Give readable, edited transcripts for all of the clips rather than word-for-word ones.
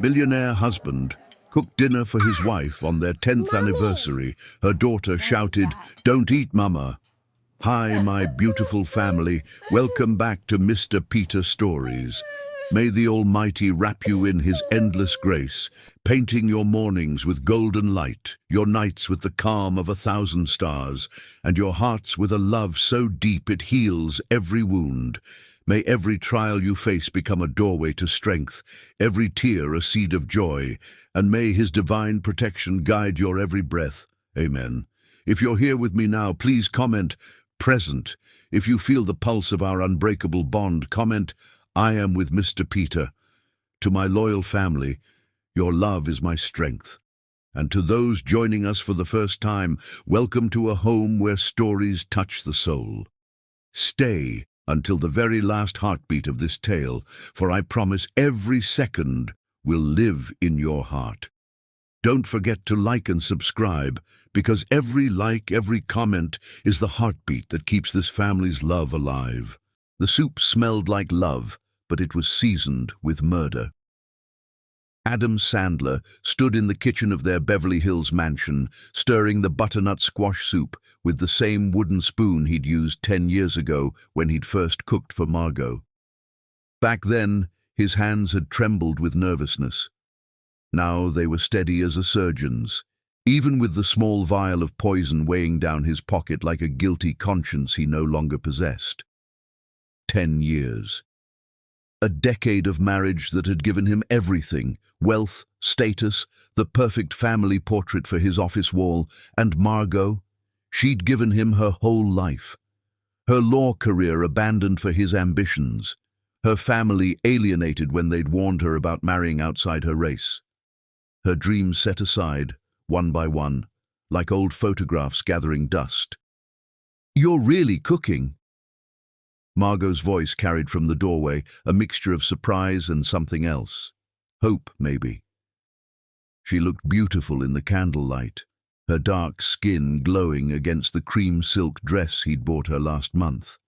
Millionaire husband cooked dinner for his wife on their 10th anniversary. Her daughter shouted, "Don't eat, Mama." Hi, my beautiful family. Welcome back to Mr. Peter Stories. May the Almighty wrap you in his endless grace, painting your mornings with golden light, your nights with the calm of 1,000 stars, and your hearts with a love so deep it heals every wound. May every trial you face become a doorway to strength, every tear a seed of joy, and may his divine protection guide your every breath. Amen. If you're here with me now, please comment present. If you feel the pulse of our unbreakable bond, comment, "I am with Mr. Peter." To my loyal family, your love is my strength. And to those joining us for the first time, welcome to a home where stories touch the soul. Stay until the very last heartbeat of this tale, for I promise every second will live in your heart. Don't forget to like and subscribe, because every like, every comment is the heartbeat that keeps this family's love alive. The soup smelled like love, but it was seasoned with murder. Adam Sandler stood in the kitchen of their Beverly Hills mansion, stirring the butternut squash soup with the same wooden spoon he'd used 10 years ago when he'd first cooked for Margot. Back then, his hands had trembled with nervousness. Now they were steady as a surgeon's, even with the small vial of poison weighing down his pocket like a guilty conscience he no longer possessed. 10 years. A decade of marriage that had given him everything: wealth, status, the perfect family portrait for his office wall, and Margot. She'd given him her whole life. Her law career abandoned for his ambitions. Her family alienated when they'd warned her about marrying outside her race. Her dreams set aside, one by one, like old photographs gathering dust. "You're really cooking?" Margot's voice carried from the doorway a mixture of surprise and something else. Hope, maybe. She looked beautiful in the candlelight, her dark skin glowing against the cream silk dress he'd bought her last month.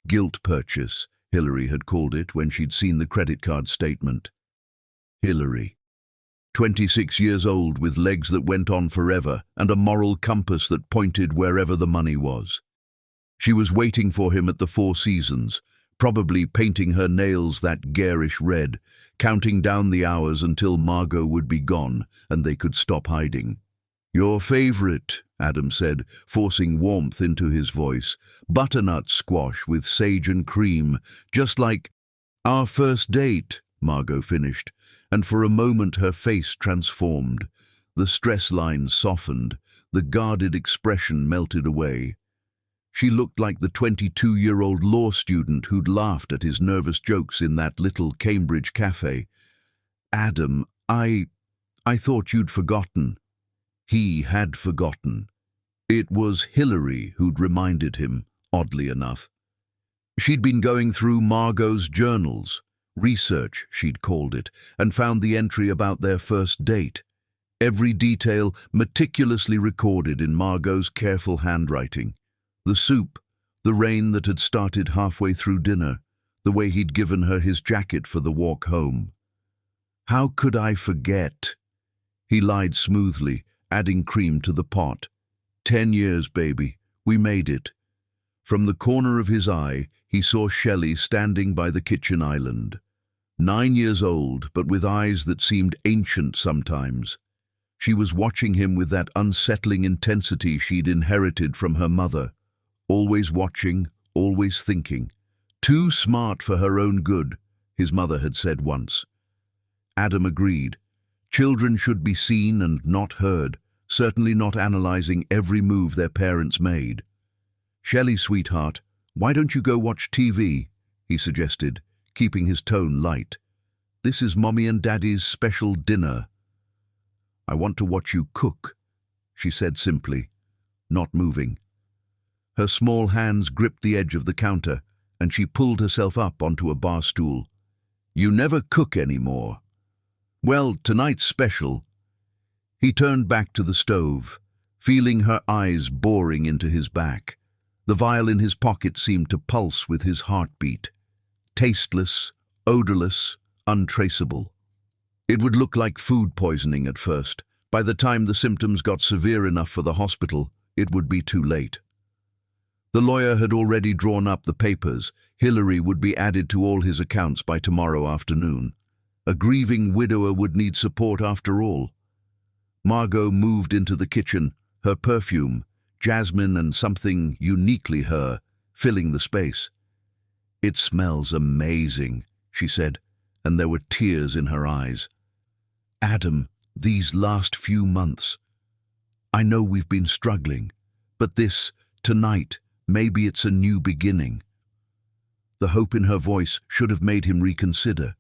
Guilt purchase, Hillary had called it when she'd seen the credit card statement. Hillary. 26 years old with legs that went on forever and a moral compass that pointed wherever the money was. She was waiting for him at the Four Seasons, probably painting her nails that garish red, counting down the hours until Margot would be gone and they could stop hiding. "Your favorite," Adam said, forcing warmth into his voice. "Butternut squash with sage and cream, just like our first date," Margot finished, and for a moment her face transformed. The stress lines softened, the guarded expression melted away. She looked like the 22-year-old law student who'd laughed at his nervous jokes in that little Cambridge cafe. "Adam, I thought you'd forgotten." He had forgotten. It was Hillary who'd reminded him, oddly enough. She'd been going through Margot's journals, research she'd called it, and found the entry about their first date. Every detail meticulously recorded in Margot's careful handwriting. The soup, the rain that had started halfway through dinner, the way he'd given her his jacket for the walk home. "How could I forget?" He lied smoothly, adding cream to the pot. 10 years, baby. We made it." From the corner of his eye, he saw Shelley standing by the kitchen island. 9 years old, but with eyes that seemed ancient sometimes. She was watching him with that unsettling intensity she'd inherited from her mother. Always watching, always thinking. Too smart for her own good, his mother had said once. Adam agreed. Children should be seen and not heard, certainly not analyzing every move their parents made. "Shelley, sweetheart, why don't you go watch TV?" he suggested, keeping his tone light. "This is Mommy and Daddy's special dinner." "I want to watch you cook," she said simply, not moving. Her small hands gripped the edge of the counter, and she pulled herself up onto a bar stool. "You never cook anymore." "Well, tonight's special." He turned back to the stove, feeling her eyes boring into his back. The vial in his pocket seemed to pulse with his heartbeat. Tasteless, odorless, untraceable. It would look like food poisoning at first. By the time the symptoms got severe enough for the hospital, it would be too late. The lawyer had already drawn up the papers. Hillary would be added to all his accounts by tomorrow afternoon. A grieving widower would need support after all. Margot moved into the kitchen, her perfume, jasmine and something uniquely her, filling the space. "It smells amazing," she said, and there were tears in her eyes. "Adam, these last few months. I know we've been struggling, but tonight, maybe it's a new beginning." The hope in her voice should have made him reconsider.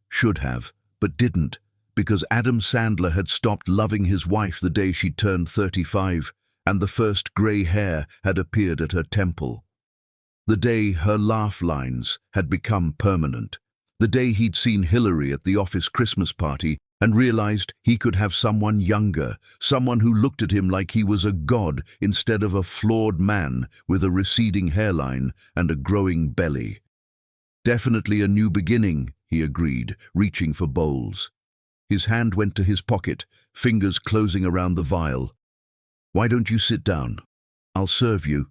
Should have, but didn't, because Adam Sandler had stopped loving his wife the day she turned 35, and the first grey hair had appeared at her temple. The day her laugh lines had become permanent. The day he'd seen Hillary at the office Christmas party and realized he could have someone younger, someone who looked at him like he was a god instead of a flawed man with a receding hairline and a growing belly. "Definitely a new beginning," he agreed, reaching for bowls. His hand went to his pocket, fingers closing around the vial. "Why don't you sit down? I'll serve you."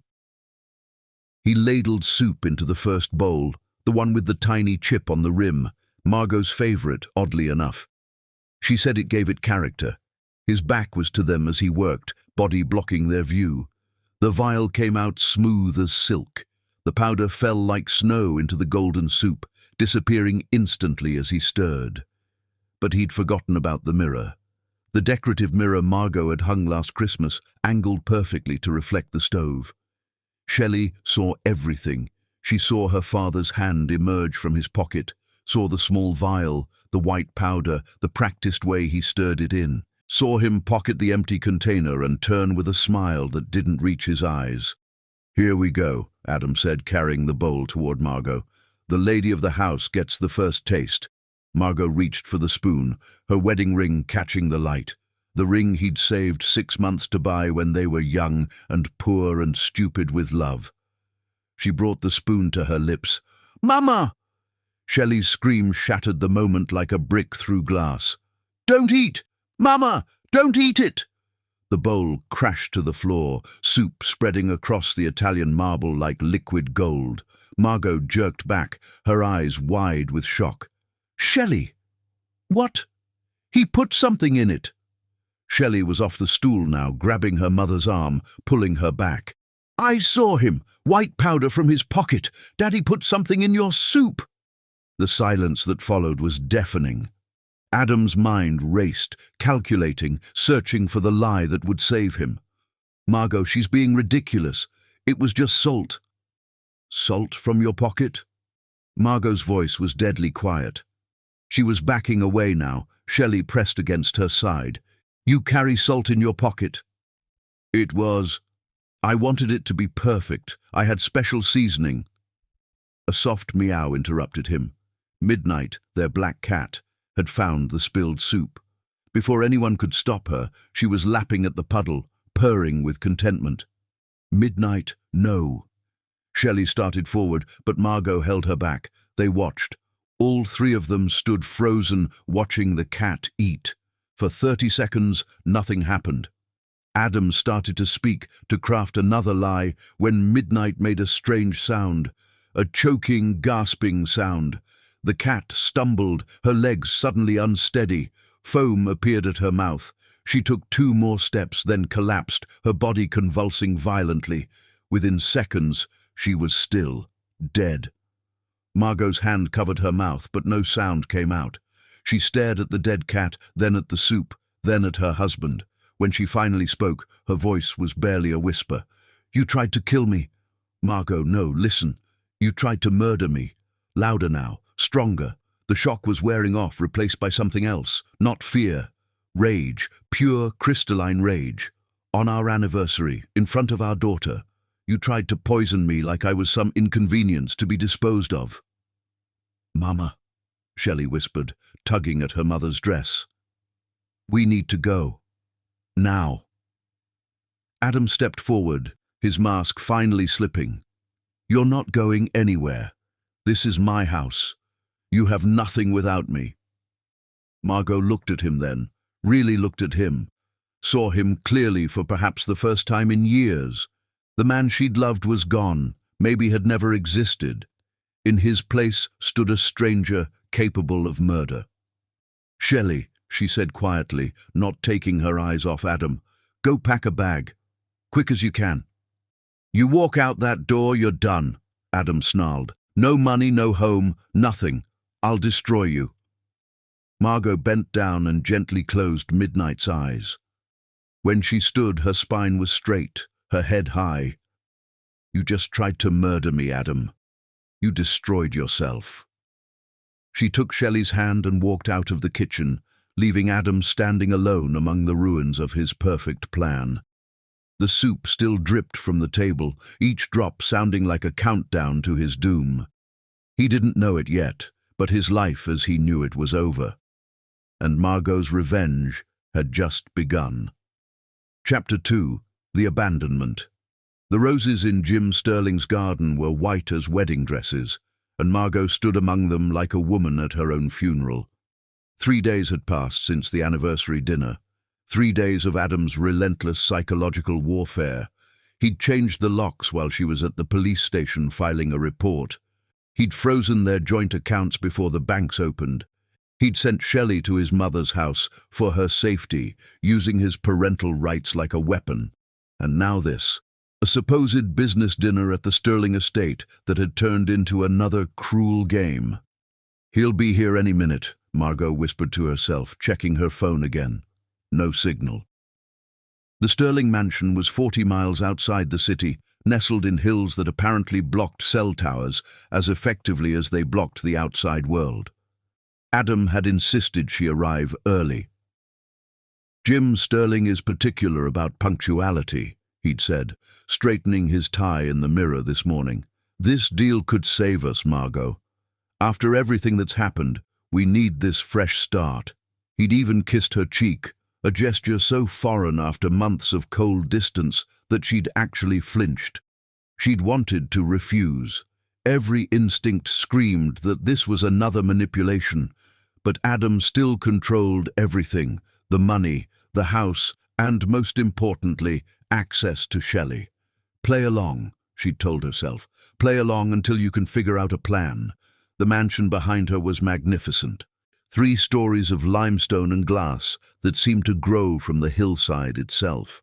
He ladled soup into the first bowl, the one with the tiny chip on the rim, Margot's favorite, oddly enough. She said it gave it character. His back was to them as he worked, body blocking their view. The vial came out smooth as silk. The powder fell like snow into the golden soup, disappearing instantly as he stirred. But he'd forgotten about the mirror. The decorative mirror Margot had hung last Christmas, angled perfectly to reflect the stove. Shelley saw everything. She saw her father's hand emerge from his pocket, saw the small vial, the white powder, the practiced way he stirred it in, saw him pocket the empty container and turn with a smile that didn't reach his eyes. "Here we go," Adam said, carrying the bowl toward Margot. "The lady of the house gets the first taste." Margot reached for the spoon, her wedding ring catching the light. The ring he'd saved 6 months to buy when they were young and poor and stupid with love. She brought the spoon to her lips. "Mama!" Shelley's scream shattered the moment like a brick through glass. "Don't eat! Mama, don't eat it!" The bowl crashed to the floor, soup spreading across the Italian marble like liquid gold. Margot jerked back, her eyes wide with shock. "Shelley! What? He put something in it!" Shelley was off the stool now, grabbing her mother's arm, pulling her back. "I saw him! White powder from his pocket! Daddy put something in your soup!" The silence that followed was deafening. Adam's mind raced, calculating, searching for the lie that would save him. "Margot, she's being ridiculous. It was just salt." "Salt from your pocket?" Margot's voice was deadly quiet. She was backing away now, Shelley pressed against her side. "You carry salt in your pocket." I wanted it to be perfect. I had special seasoning." A soft meow interrupted him. Midnight, their black cat, had found the spilled soup. Before anyone could stop her, she was lapping at the puddle, purring with contentment. "Midnight, no." Shelley started forward, but Margot held her back. They watched. All three of them stood frozen, watching the cat eat. For 30 seconds, nothing happened. Adam started to speak, to craft another lie, when Midnight made a strange sound. A choking, gasping sound. The cat stumbled, her legs suddenly unsteady. Foam appeared at her mouth. She took 2 more steps, then collapsed, her body convulsing violently. Within seconds, she was still, dead. Margot's hand covered her mouth, but no sound came out. She stared at the dead cat, then at the soup, then at her husband. When she finally spoke, her voice was barely a whisper. "You tried to kill me." "Margot, no, listen. You tried to murder me." Louder now, stronger. The shock was wearing off, replaced by something else. Not fear. Rage. Pure, crystalline rage. "On our anniversary, in front of our daughter, you tried to poison me like I was some inconvenience to be disposed of." "Mama," Shelley whispered, tugging at her mother's dress. "We need to go. Now." Adam stepped forward, his mask finally slipping. "You're not going anywhere. This is my house. You have nothing without me." Margot looked at him then, really looked at him, saw him clearly for perhaps the first time in years. The man she'd loved was gone, maybe had never existed. In his place stood a stranger capable of murder. "Shelley," she said quietly, not taking her eyes off Adam, "go pack a bag. Quick as you can." "You walk out that door, you're done," Adam snarled. "No money, no home, nothing. I'll destroy you." Margot bent down and gently closed Midnight's eyes. When she stood, her spine was straight, her head high. "You just tried to murder me, Adam. You destroyed yourself." She took Shelley's hand and walked out of the kitchen, leaving Adam standing alone among the ruins of his perfect plan. The soup still dripped from the table, each drop sounding like a countdown to his doom. He didn't know it yet, but his life as he knew it was over. And Margot's revenge had just begun. Chapter 2. The Abandonment. The roses in Jim Sterling's garden were white as wedding dresses, and Margot stood among them like a woman at her own funeral. 3 days had passed since the anniversary dinner. 3 days of Adam's relentless psychological warfare. He'd changed the locks while she was at the police station filing a report. He'd frozen their joint accounts before the banks opened. He'd sent Shelley to his mother's house for her safety, using his parental rights like a weapon. And now this, a supposed business dinner at the Sterling estate that had turned into another cruel game. "He'll be here any minute," Margot whispered to herself, checking her phone again. No signal. The Sterling mansion was 40 miles outside the city, nestled in hills that apparently blocked cell towers as effectively as they blocked the outside world. Adam had insisted she arrive early. "Jim Sterling is particular about punctuality," he'd said, straightening his tie in the mirror this morning. "This deal could save us, Margot. After everything that's happened, we need this fresh start." He'd even kissed her cheek, a gesture so foreign after months of cold distance that she'd actually flinched. She'd wanted to refuse. Every instinct screamed that this was another manipulation, but Adam still controlled everything: the money, the house, and most importantly, access to Shelley. "Play along," she'd told herself. "Play along until you can figure out a plan." The mansion behind her was magnificent. 3 stories of limestone and glass that seemed to grow from the hillside itself.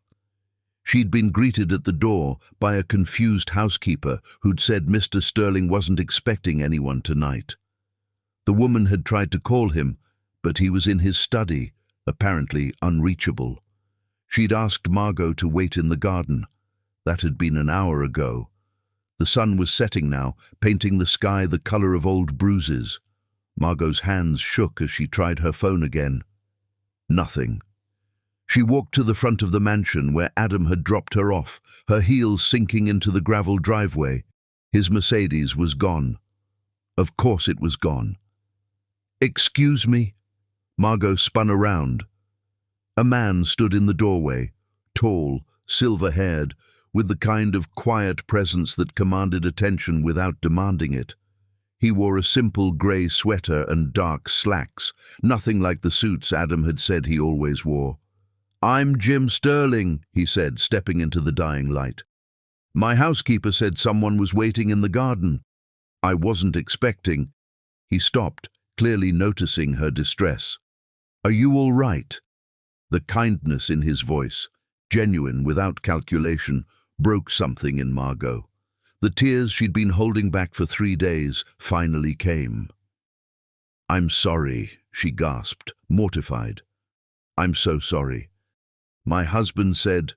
She'd been greeted at the door by a confused housekeeper who'd said Mr. Sterling wasn't expecting anyone tonight. The woman had tried to call him, but he was in his study, apparently unreachable. She'd asked Margot to wait in the garden. That had been an hour ago. The sun was setting now, painting the sky the color of old bruises. Margot's hands shook as she tried her phone again. Nothing. She walked to the front of the mansion where Adam had dropped her off, her heels sinking into the gravel driveway. His Mercedes was gone. Of course it was gone. "Excuse me?" Margot spun around. A man stood in the doorway, tall, silver-haired, with the kind of quiet presence that commanded attention without demanding it. He wore a simple grey sweater and dark slacks, nothing like the suits Adam had said he always wore. "I'm Jim Sterling," he said, stepping into the dying light. "My housekeeper said someone was waiting in the garden. I wasn't expecting." He stopped, clearly noticing her distress. "Are you all right?" The kindness in his voice, genuine without calculation, broke something in Margot. The tears she'd been holding back for 3 days finally came. "I'm sorry," she gasped, mortified. "I'm so sorry. My husband said,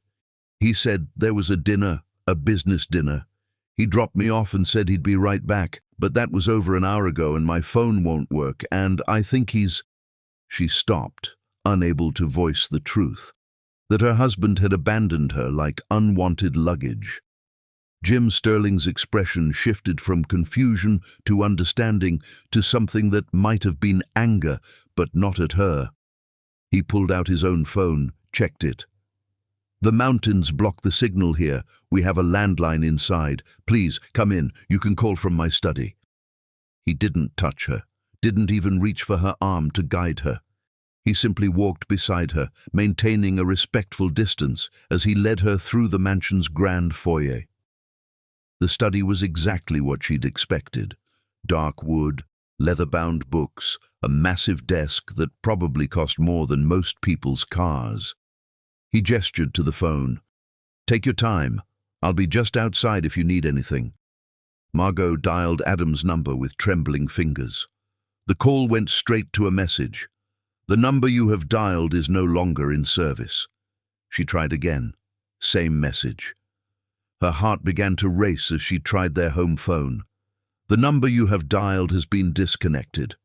he said there was a dinner, a business dinner. He dropped me off and said he'd be right back, but that was over an hour ago and my phone won't work, and I think he's—" She stopped, unable to voice the truth, that her husband had abandoned her like unwanted luggage. Jim Sterling's expression shifted from confusion to understanding to something that might have been anger, but not at her. He pulled out his own phone, checked it. "The mountains block the signal here. We have a landline inside. Please, come in. You can call from my study." He didn't touch her, didn't even reach for her arm to guide her. He simply walked beside her, maintaining a respectful distance as he led her through the mansion's grand foyer. The study was exactly what she'd expected. Dark wood, leather-bound books, a massive desk that probably cost more than most people's cars. He gestured to the phone. "Take your time. I'll be just outside if you need anything." Margot dialed Adam's number with trembling fingers. The call went straight to a message. "The number you have dialed is no longer in service." She tried again. Same message. Her heart began to race as she tried their home phone. "The number you have dialed has been disconnected."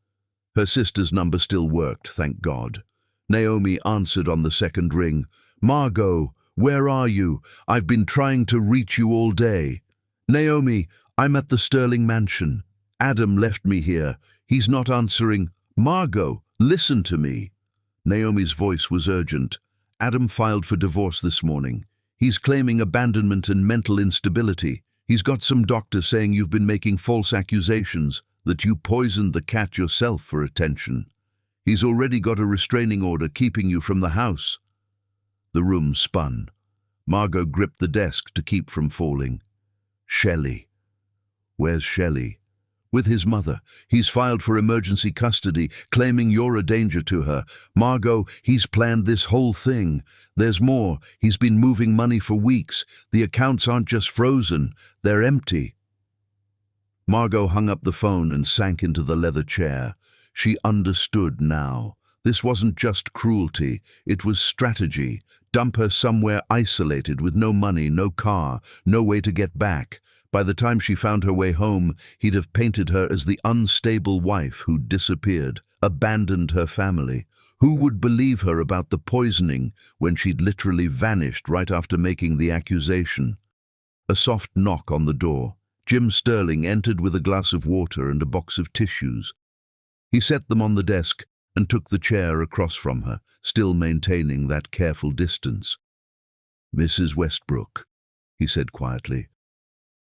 Her sister's number still worked, thank God. Naomi answered on the second ring. "Margot, where are you? I've been trying to reach you all day." "Naomi, I'm at the Sterling Mansion. Adam left me here. He's not answering." "Margot, listen to me." Naomi's voice was urgent. "Adam filed for divorce this morning. He's claiming abandonment and mental instability. He's got some doctor saying you've been making false accusations, that you poisoned the cat yourself for attention. He's already got a restraining order keeping you from the house." The room spun. Margot gripped the desk to keep from falling. "Shelley. Where's Shelley?" "With his mother. He's filed for emergency custody, claiming you're a danger to her." "Margot, he's planned this whole thing. There's more. He's been moving money for weeks. The accounts aren't just frozen, they're empty." Margot hung up the phone and sank into the leather chair. She understood now. This wasn't just cruelty, it was strategy. Dump her somewhere isolated with no money, no car, no way to get back. By the time she found her way home, he'd have painted her as the unstable wife who'd disappeared, abandoned her family. Who would believe her about the poisoning when she'd literally vanished right after making the accusation? A soft knock on the door. Jim Sterling entered with a glass of water and a box of tissues. He set them on the desk and took the chair across from her, still maintaining that careful distance. "Mrs. Westbrook," he said quietly,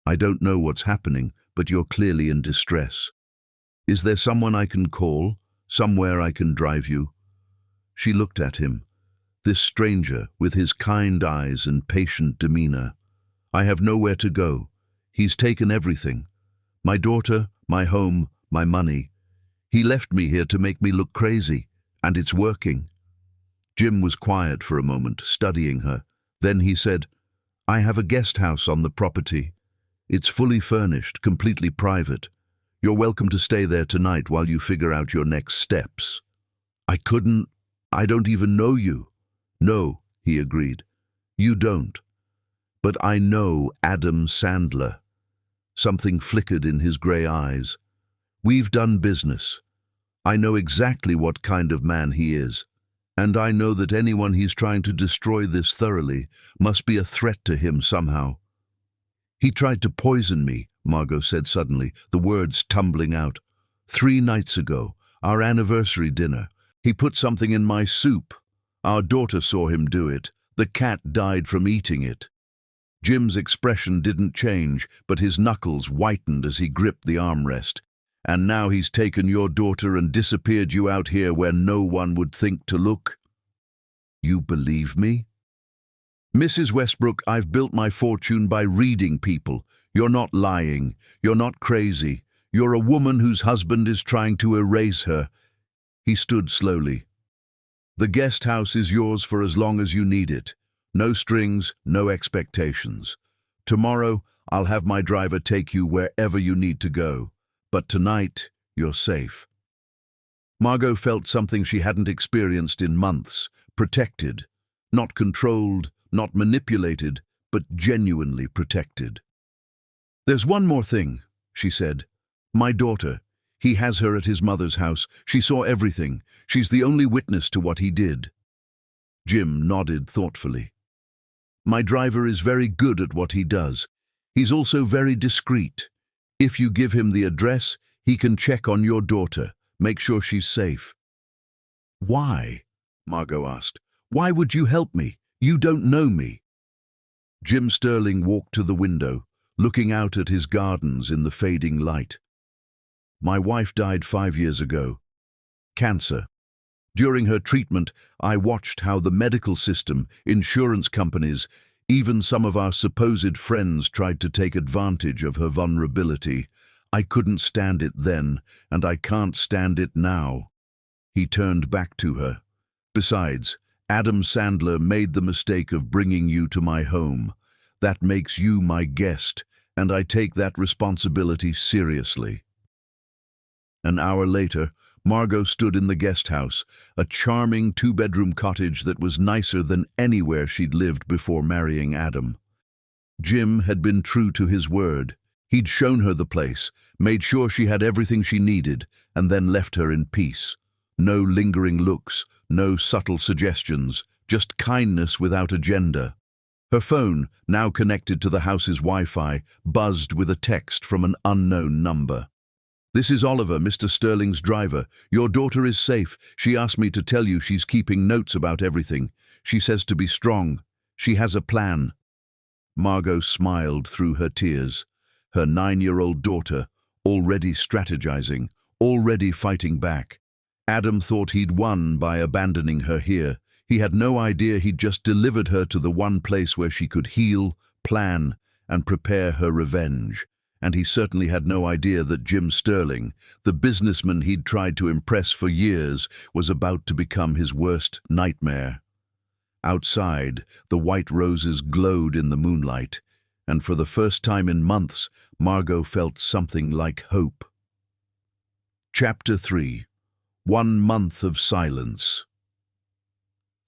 "I don't know what's happening, but you're clearly in distress. Is there someone I can call? Somewhere I can drive you?" She looked at him, this stranger with his kind eyes and patient demeanor. "I have nowhere to go. He's taken everything. My daughter, my home, my money. He left me here to make me look crazy, and it's working." Jim was quiet for a moment, studying her. Then he said, "I have a guest house on the property. It's fully furnished, completely private. You're welcome to stay there tonight while you figure out your next steps." I don't even know you." "No," he agreed. "You don't. But I know Adam Sandler." Something flickered in his grey eyes. "We've done business. I know exactly what kind of man he is. And I know that anyone he's trying to destroy this thoroughly must be a threat to him somehow." "He tried to poison me," Margot said suddenly, the words tumbling out. 3 nights ago, our anniversary dinner. He put something in my soup. Our daughter saw him do it. The cat died from eating it." Jim's expression didn't change, but his knuckles whitened as he gripped the armrest. "And now he's taken your daughter and disappeared you out here where no one would think to look?" "You believe me?" "Mrs. Westbrook, I've built my fortune by reading people. You're not lying. You're not crazy. You're a woman whose husband is trying to erase her." He stood slowly. "The guest house is yours for as long as you need it. No strings, no expectations. Tomorrow, I'll have my driver take you wherever you need to go. But tonight, you're safe." Margot felt something she hadn't experienced in months. Protected. Not controlled, not manipulated, but genuinely protected. "There's one more thing," she said. "My daughter. He has her at his mother's house. She saw everything. She's the only witness to what he did." Jim nodded thoughtfully. "My driver is very good at what he does. He's also very discreet. If you give him the address, he can check on your daughter, make sure she's safe." "Why?" Margot asked. "Why would you help me? You don't know me." Jim Sterling walked to the window, looking out at his gardens in the fading light. "My wife died 5 years ago. Cancer. During her treatment, I watched how the medical system, insurance companies, even some of our supposed friends tried to take advantage of her vulnerability. I couldn't stand it then, and I can't stand it now." He turned back to her. "Besides, Adam Sandler made the mistake of bringing you to my home. That makes you my guest, and I take that responsibility seriously." An hour later, Margot stood in the guest house, a charming two-bedroom cottage that was nicer than anywhere she'd lived before marrying Adam. Jim had been true to his word. He'd shown her the place, made sure she had everything she needed, and then left her in peace. No lingering looks, no subtle suggestions, just kindness without agenda. Her phone, now connected to the house's Wi-Fi, buzzed with a text from an unknown number. "This is Oliver, Mr. Sterling's driver. Your daughter is safe. She asked me to tell you she's keeping notes about everything. She says to be strong. She has a plan." Margot smiled through her tears. Her 9-year-old daughter, already strategizing, already fighting back. Adam thought he'd won by abandoning her here. He had no idea he'd just delivered her to the one place where she could heal, plan, and prepare her revenge. And he certainly had no idea that Jim Sterling, the businessman he'd tried to impress for years, was about to become his worst nightmare. Outside, the white roses glowed in the moonlight, and for the first time in months, Margot felt something like hope. Chapter 3. 1 month of silence.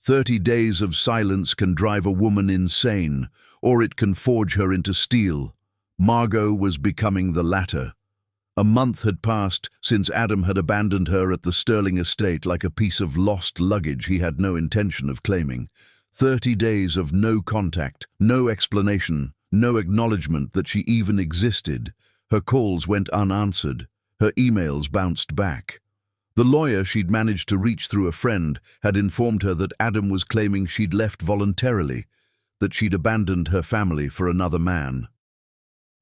30 days of silence can drive a woman insane, or it can forge her into steel. Margot was becoming the latter. A month had passed since Adam had abandoned her at the Sterling estate like a piece of lost luggage he had no intention of claiming. 30 days of no contact, no explanation, no acknowledgement that she even existed. Her calls went unanswered. Her emails bounced back. The lawyer she'd managed to reach through a friend had informed her that Adam was claiming she'd left voluntarily, that she'd abandoned her family for another man.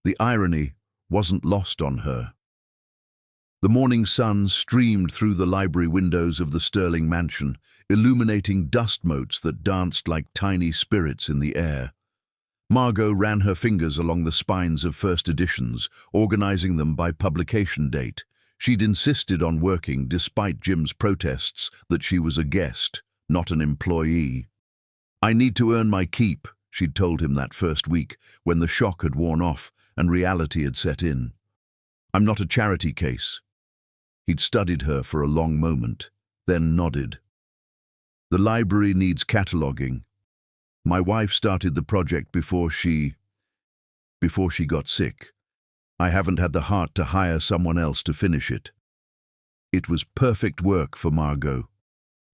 The irony wasn't lost on her. The morning sun streamed through the library windows of the Sterling mansion, illuminating dust motes that danced like tiny spirits in the air. Margot ran her fingers along the spines of first editions, organizing them by publication date. She'd insisted on working, despite Jim's protests, that she was a guest, not an employee. "I need to earn my keep," she'd told him that first week, when the shock had worn off and reality had set in. "I'm not a charity case." He'd studied her for a long moment, then nodded. "The library needs cataloguing. My wife started the project before she got sick. I haven't had the heart to hire someone else to finish it." It was perfect work for Margot.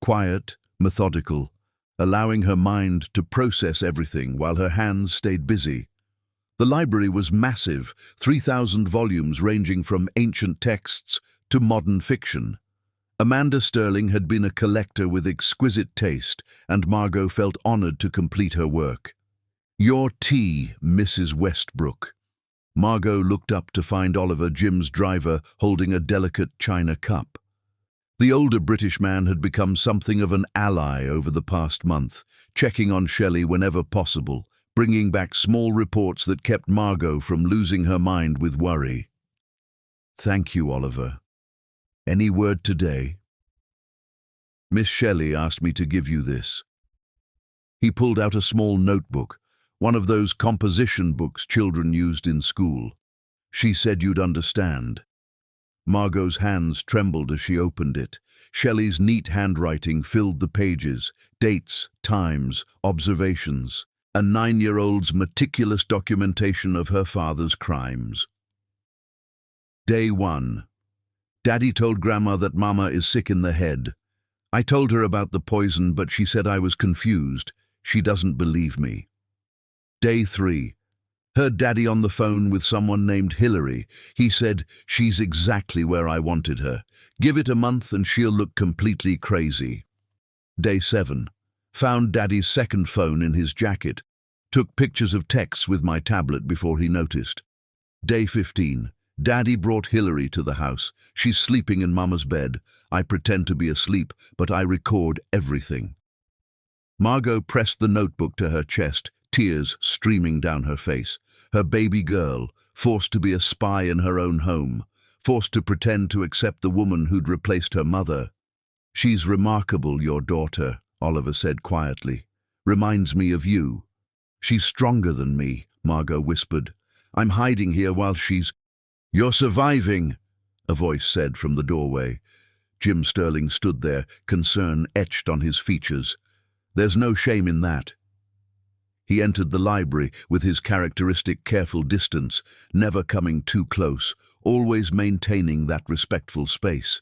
Quiet, methodical, allowing her mind to process everything while her hands stayed busy. The library was massive, 3,000 volumes ranging from ancient texts to modern fiction. Amanda Sterling had been a collector with exquisite taste, and Margot felt honored to complete her work. "Your tea, Mrs. Westbrook." Margot looked up to find Oliver, Jim's driver, holding a delicate china cup. The older British man had become something of an ally over the past month, checking on Shelley whenever possible, bringing back small reports that kept Margot from losing her mind with worry. "Thank you, Oliver. Any word today?" "Miss Shelley asked me to give you this." He pulled out a small notebook, one of those composition books children used in school. "She said you'd understand." Margot's hands trembled as she opened it. Shelley's neat handwriting filled the pages, dates, times, observations, a 9-year-old's meticulous documentation of her father's crimes. Day 1. Daddy told Grandma that Mama is sick in the head. I told her about the poison, but she said I was confused. She doesn't believe me. Day 3. Heard Daddy on the phone with someone named Hillary. He said, "She's exactly where I wanted her. Give it a month and she'll look completely crazy." Day 7. Found Daddy's second phone in his jacket. Took pictures of texts with my tablet before he noticed. Day 15. Daddy brought Hillary to the house. She's sleeping in Mama's bed. I pretend to be asleep, but I record everything. Margot pressed the notebook to her chest, tears streaming down her face. Her baby girl, forced to be a spy in her own home, forced to pretend to accept the woman who'd replaced her mother. "She's remarkable, your daughter," Oliver said quietly. "Reminds me of you." "She's stronger than me," Margot whispered. "I'm hiding here while she's—" "You're surviving," a voice said from the doorway. Jim Sterling stood there, concern etched on his features. "There's no shame in that." He entered the library with his characteristic careful distance, never coming too close, always maintaining that respectful space.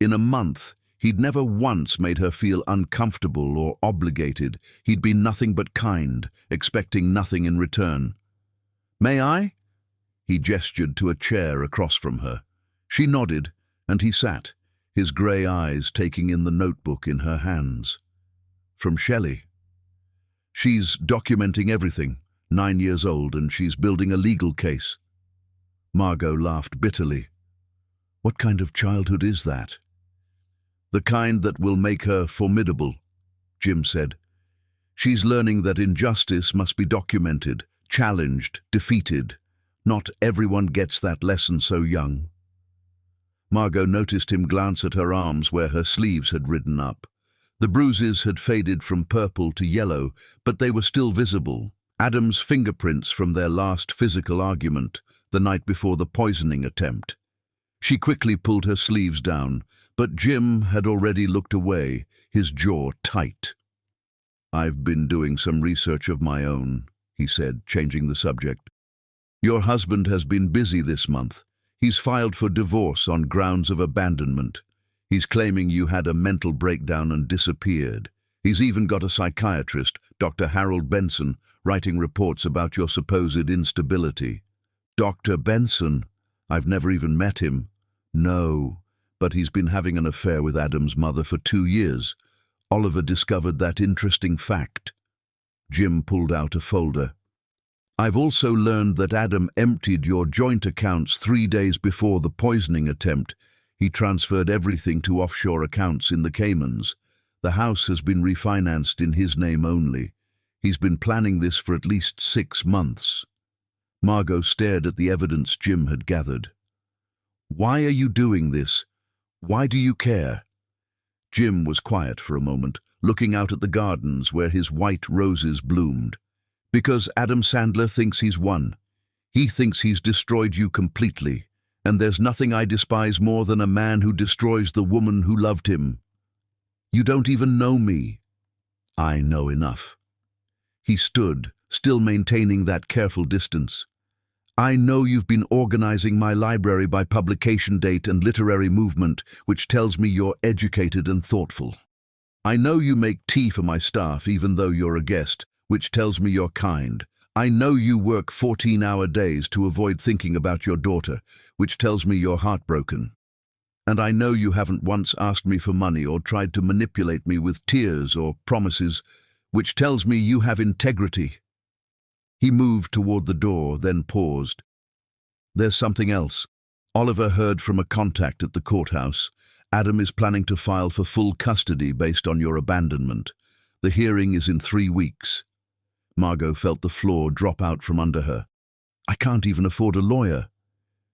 In a month, he'd never once made her feel uncomfortable or obligated. He'd been nothing but kind, expecting nothing in return. "May I?" He gestured to a chair across from her. She nodded, and he sat, his grey eyes taking in the notebook in her hands. "From Shelley. She's documenting everything, 9 years old, and she's building a legal case." Margot laughed bitterly. "What kind of childhood is that?" "The kind that will make her formidable," Jim said. "She's learning that injustice must be documented, challenged, defeated. Not everyone gets that lesson so young." Margot noticed him glance at her arms where her sleeves had ridden up. The bruises had faded from purple to yellow, but they were still visible. Adam's fingerprints from their last physical argument, the night before the poisoning attempt. She quickly pulled her sleeves down, but Jim had already looked away, his jaw tight. "I've been doing some research of my own," he said, changing the subject. "Your husband has been busy this month. He's filed for divorce on grounds of abandonment. He's claiming you had a mental breakdown and disappeared. He's even got a psychiatrist, Dr. Harold Benson, writing reports about your supposed instability." "Dr. Benson? I've never even met him." "No, but he's been having an affair with Adam's mother for 2 years. Oliver discovered that interesting fact." Jim pulled out a folder. "I've also learned that Adam emptied your joint accounts 3 days before the poisoning attempt. He transferred everything to offshore accounts in the Caymans. The house has been refinanced in his name only. He's been planning this for at least 6 months." Margot stared at the evidence Jim had gathered. "Why are you doing this? Why do you care?" Jim was quiet for a moment, looking out at the gardens where his white roses bloomed. "Because Adam Sandler thinks he's won. He thinks he's destroyed you completely. And there's nothing I despise more than a man who destroys the woman who loved him. You don't even know me." "I know enough." He stood, still maintaining that careful distance. "I know you've been organizing my library by publication date and literary movement, which tells me you're educated and thoughtful. I know you make tea for my staff even though you're a guest, which tells me you're kind. I know you work 14-hour days to avoid thinking about your daughter, which tells me you're heartbroken. And I know you haven't once asked me for money or tried to manipulate me with tears or promises, which tells me you have integrity." He moved toward the door, then paused. "There's something else. Oliver heard from a contact at the courthouse. Adam is planning to file for full custody based on your abandonment. The hearing is in 3 weeks. Margot felt the floor drop out from under her. "I can't even afford a lawyer."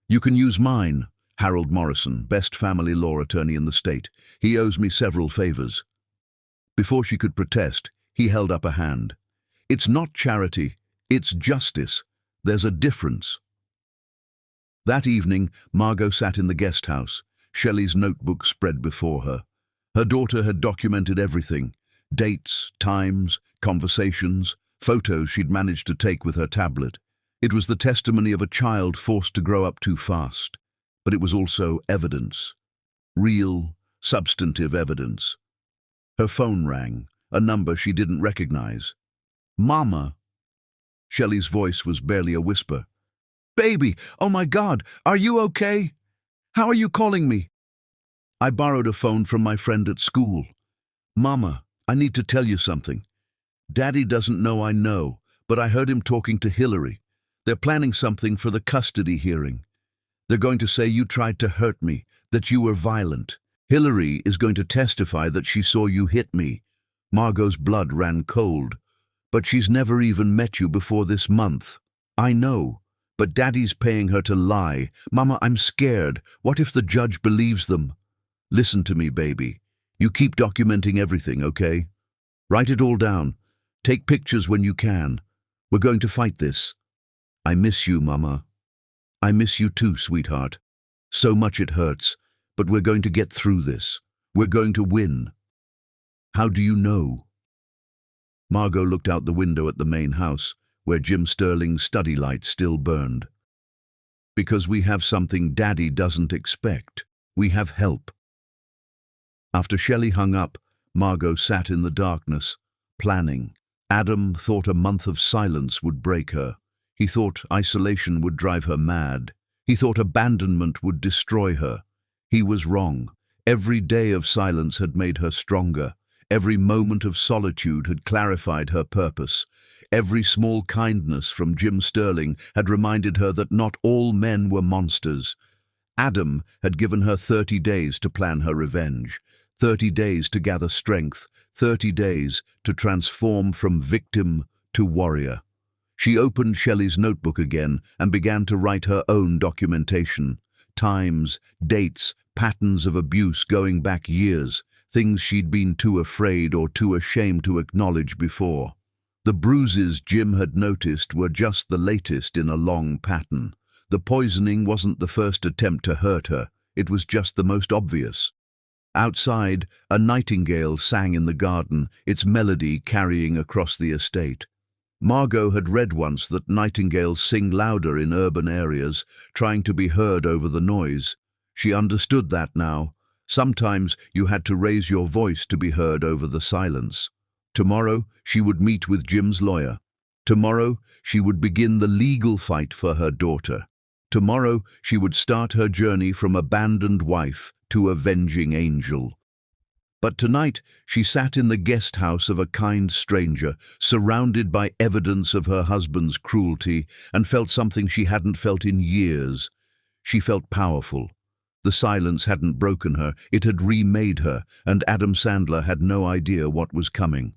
"You can use mine, Harold Morrison, best family law attorney in the state. He owes me several favors." Before she could protest, he held up a hand. "It's not charity, it's justice. There's a difference." That evening, Margot sat in the guest house, Shelley's notebook spread before her. Her daughter had documented everything: dates, times, conversations, photos she'd managed to take with her tablet. It was the testimony of a child forced to grow up too fast. But it was also evidence. Real, substantive evidence. Her phone rang, a number she didn't recognize. "Mama." Shelley's voice was barely a whisper. "Baby, oh my God, are you okay? How are you calling me?" "I borrowed a phone from my friend at school. Mama, I need to tell you something. Daddy doesn't know I know, but I heard him talking to Hillary. They're planning something for the custody hearing. They're going to say you tried to hurt me, that you were violent. Hillary is going to testify that she saw you hit me. Margot's blood ran cold. But she's never even met you before this month. I know, but Daddy's paying her to lie. Mama, I'm scared. What if the judge believes them? Listen to me, baby. You keep documenting everything, okay? Write it all down. Take pictures when you can. We're going to fight this. I miss you, Mama. I miss you too, sweetheart. So much it hurts, but we're going to get through this. We're going to win. How do you know? Margot looked out the window at the main house, where Jim Sterling's study light still burned. Because we have something Daddy doesn't expect. We have help. After Shelley hung up, Margot sat in the darkness, planning. Adam thought a month of silence would break her. He thought isolation would drive her mad. He thought abandonment would destroy her. He was wrong. Every day of silence had made her stronger. Every moment of solitude had clarified her purpose. Every small kindness from Jim Sterling had reminded her that not all men were monsters. Adam had given her 30 days to plan her revenge, 30 days to gather strength, 30 days to transform from victim to warrior. She opened Shelley's notebook again and began to write her own documentation. Times, dates, patterns of abuse going back years, things she'd been too afraid or too ashamed to acknowledge before. The bruises Jim had noticed were just the latest in a long pattern. The poisoning wasn't the first attempt to hurt her, it was just the most obvious. Outside, a nightingale sang in the garden, its melody carrying across the estate. Margot had read once that nightingales sing louder in urban areas, trying to be heard over the noise. She understood that now. Sometimes you had to raise your voice to be heard over the silence. Tomorrow, she would meet with Jim's lawyer. Tomorrow, she would begin the legal fight for her daughter. Tomorrow, she would start her journey from abandoned wife to avenging angel. But tonight, she sat in the guest house of a kind stranger, surrounded by evidence of her husband's cruelty, and felt something she hadn't felt in years. She felt powerful. The silence hadn't broken her, it had remade her, and Adam Sandler had no idea what was coming.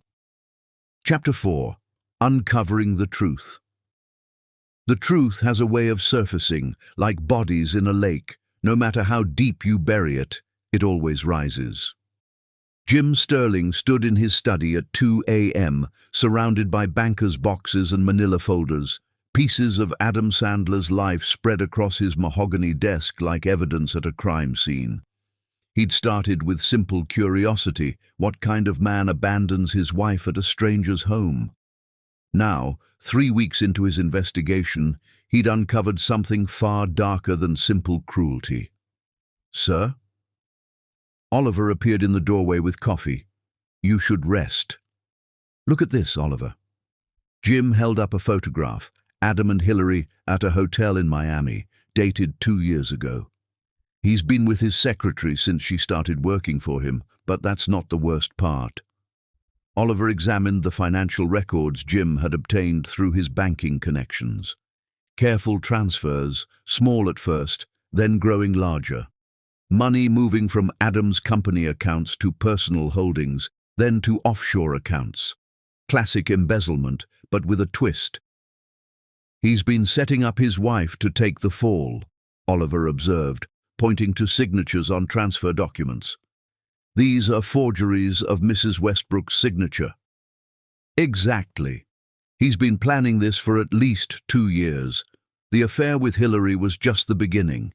Chapter 4. Uncovering the Truth. The truth has a way of surfacing, like bodies in a lake. No matter how deep you bury it, it always rises. Jim Sterling stood in his study at 2 a.m., surrounded by bankers' boxes and manila folders. Pieces of Adam Sandler's life spread across his mahogany desk like evidence at a crime scene. He'd started with simple curiosity. What kind of man abandons his wife at a stranger's home? Now, 3 weeks into his investigation, he'd uncovered something far darker than simple cruelty. "Sir?" Oliver appeared in the doorway with coffee. "You should rest." "Look at this, Oliver." Jim held up a photograph, Adam and Hillary at a hotel in Miami, dated 2 years ago. He's been with his secretary since she started working for him, but that's not the worst part. Oliver examined the financial records Jim had obtained through his banking connections. Careful transfers, small at first, then growing larger. Money moving from Adam's company accounts to personal holdings, then to offshore accounts. Classic embezzlement, but with a twist. "He's been setting up his wife to take the fall," Oliver observed, pointing to signatures on transfer documents. "These are forgeries of Mrs. Westbrook's signature." "Exactly. He's been planning this for at least 2 years. The affair with Hillary was just the beginning.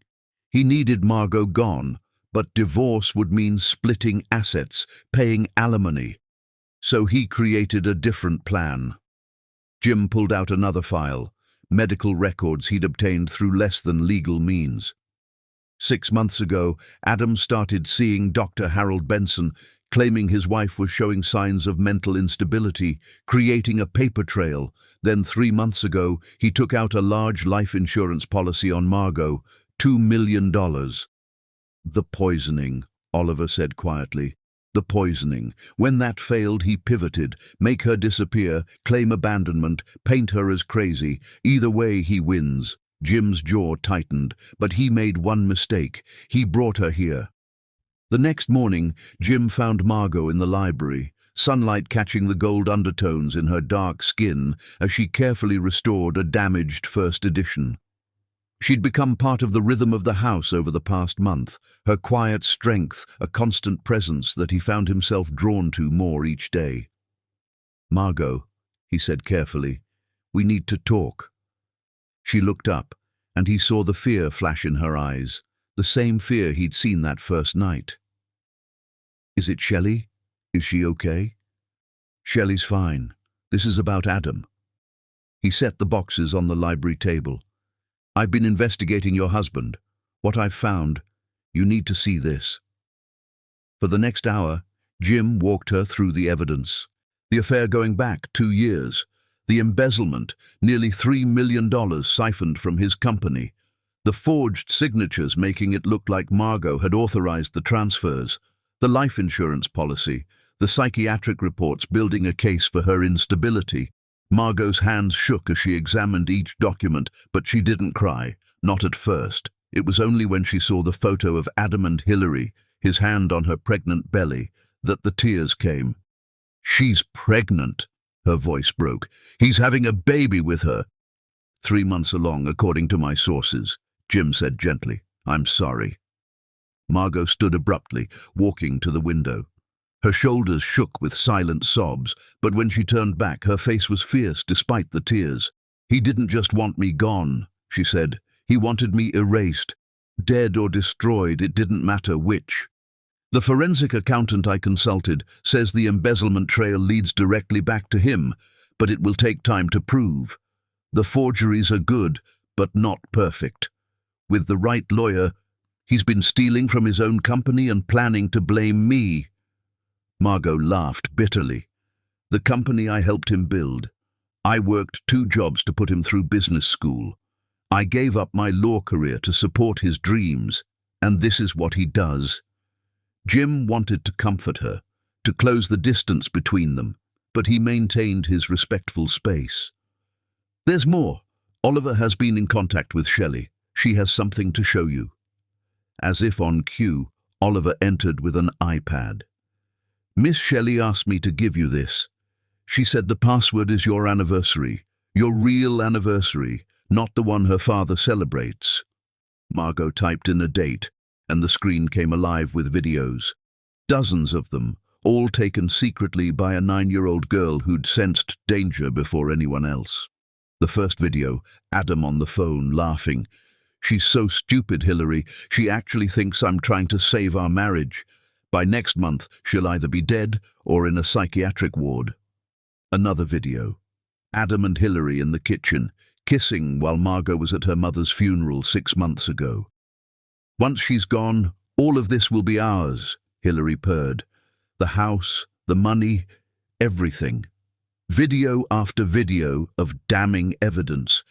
He needed Margot gone, but divorce would mean splitting assets, paying alimony. So he created a different plan." Jim pulled out another file, medical records he'd obtained through less than legal means. 6 months ago, Adam started seeing Dr. Harold Benson, claiming his wife was showing signs of mental instability, creating a paper trail. Then 3 months ago, he took out a large life insurance policy on Margot, $2 million. "The poisoning," Oliver said quietly. "The poisoning. When that failed, he pivoted. Make her disappear, claim abandonment, paint her as crazy. Either way, he wins. Jim's jaw tightened, but he made one mistake. He brought her here. The next morning, Jim found Margot in the library, sunlight catching the gold undertones in her dark skin as she carefully restored a damaged first edition. She'd become part of the rhythm of the house over the past month, her quiet strength a constant presence that he found himself drawn to more each day. "Margot," he said carefully, "we need to talk." She looked up, and he saw the fear flash in her eyes, the same fear he'd seen that first night. "Is it Shelley? Is she okay?" "Shelley's fine. This is about Adam." He set the boxes on the library table. "I've been investigating your husband. What I've found, you need to see this." For the next hour, Jim walked her through the evidence. The affair going back 2 years. The embezzlement, nearly $3 million siphoned from his company. The forged signatures making it look like Margot had authorized the transfers. The life insurance policy. The psychiatric reports building a case for her instability. Margot's hands shook as she examined each document, but she didn't cry. Not at first. It was only when she saw the photo of Adam and Hillary, his hand on her pregnant belly, that the tears came. "She's pregnant," her voice broke. "He's having a baby with her." 3 months along, according to my sources, Jim said gently. "I'm sorry." Margot stood abruptly, walking to the window. Her shoulders shook with silent sobs, but when she turned back, her face was fierce despite the tears. "He didn't just want me gone," she said. "He wanted me erased. Dead or destroyed, it didn't matter which. The forensic accountant I consulted says the embezzlement trail leads directly back to him, but it will take time to prove. The forgeries are good, but not perfect. With the right lawyer, he's been stealing from his own company and planning to blame me." Margot laughed bitterly. "The company I helped him build. I worked 2 jobs to put him through business school. I gave up my law career to support his dreams, and this is what he does." Jim wanted to comfort her, to close the distance between them, but he maintained his respectful space. "There's more. Oliver has been in contact with Shelley. She has something to show you." As if on cue, Oliver entered with an iPad. "Miss Shelley asked me to give you this. She said the password is your anniversary, your real anniversary, not the one her father celebrates." Margot typed in a date, and the screen came alive with videos. Dozens of them, all taken secretly by a 9-year-old girl who'd sensed danger before anyone else. The first video, Adam on the phone, laughing. "She's so stupid, Hillary. She actually thinks I'm trying to save our marriage. By next month, she'll either be dead or in a psychiatric ward." Another video. Adam and Hillary in the kitchen, kissing while Margot was at her mother's funeral 6 months ago. "Once she's gone, all of this will be ours," Hillary purred. "The house, the money, everything." Video after video of damning evidence.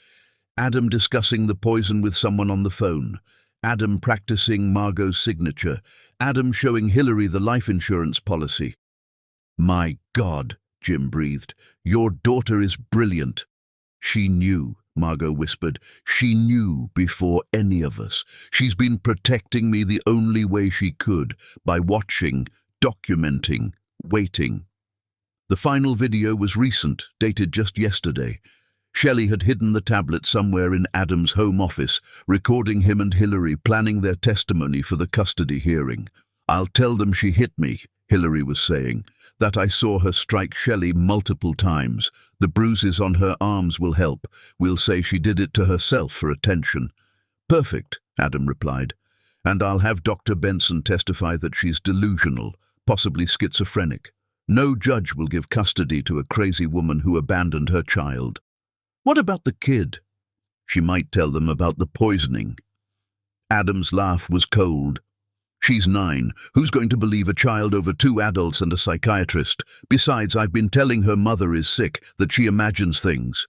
Adam discussing the poison with someone on the phone. Adam practicing Margot's signature. Adam showing Hillary the life insurance policy. "My God," Jim breathed. "Your daughter is brilliant." "She knew," Margot whispered. "She knew before any of us. She's been protecting me the only way she could, by watching, documenting, waiting." The final video was recent, dated just yesterday. Shelley had hidden the tablet somewhere in Adam's home office, recording him and Hillary planning their testimony for the custody hearing. "I'll tell them she hit me," Hillary was saying, "that I saw her strike Shelley multiple times. The bruises on her arms will help. We'll say she did it to herself for attention." "Perfect," Adam replied. "And I'll have Dr. Benson testify that she's delusional, possibly schizophrenic. No judge will give custody to a crazy woman who abandoned her child." "What about the kid?" "She might tell them about the poisoning." Adam's laugh was cold. "She's 9. Who's going to believe a child over 2 adults and a psychiatrist? Besides, I've been telling her mother is sick, that she imagines things.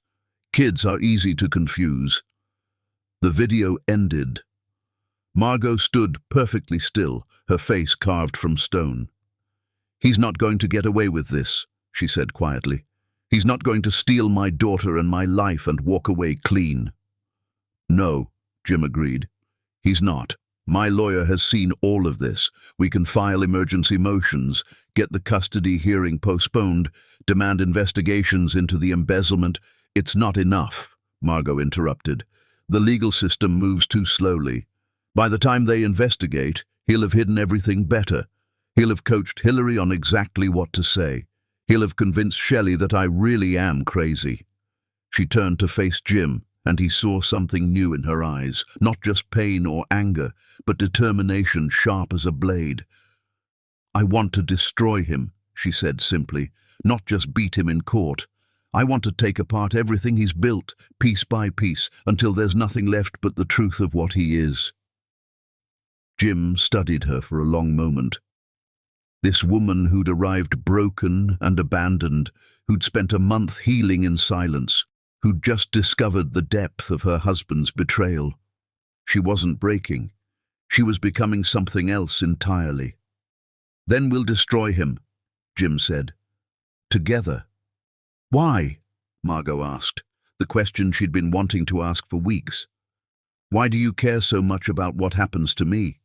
Kids are easy to confuse." The video ended. Margot stood perfectly still, her face carved from stone. "He's not going to get away with this," she said quietly. "He's not going to steal my daughter and my life and walk away clean." No, Jim agreed. He's not. My lawyer has seen all of this. We can file emergency motions, get the custody hearing postponed, demand investigations into the embezzlement. It's not enough, Margot interrupted. The legal system moves too slowly. By the time they investigate, he'll have hidden everything better. He'll have coached Hillary on exactly what to say. He'll have convinced Shelley that I really am crazy. She turned to face Jim, and he saw something new in her eyes, not just pain or anger, but determination sharp as a blade. I want to destroy him, she said simply, not just beat him in court. I want to take apart everything he's built, piece by piece, until there's nothing left but the truth of what he is. Jim studied her for a long moment. This woman who'd arrived broken and abandoned, who'd spent a month healing in silence, who'd just discovered the depth of her husband's betrayal. She wasn't breaking. She was becoming something else entirely. Then we'll destroy him, Jim said. Together. Why? Margot asked, the question she'd been wanting to ask for weeks. Why do you care so much about what happens to me?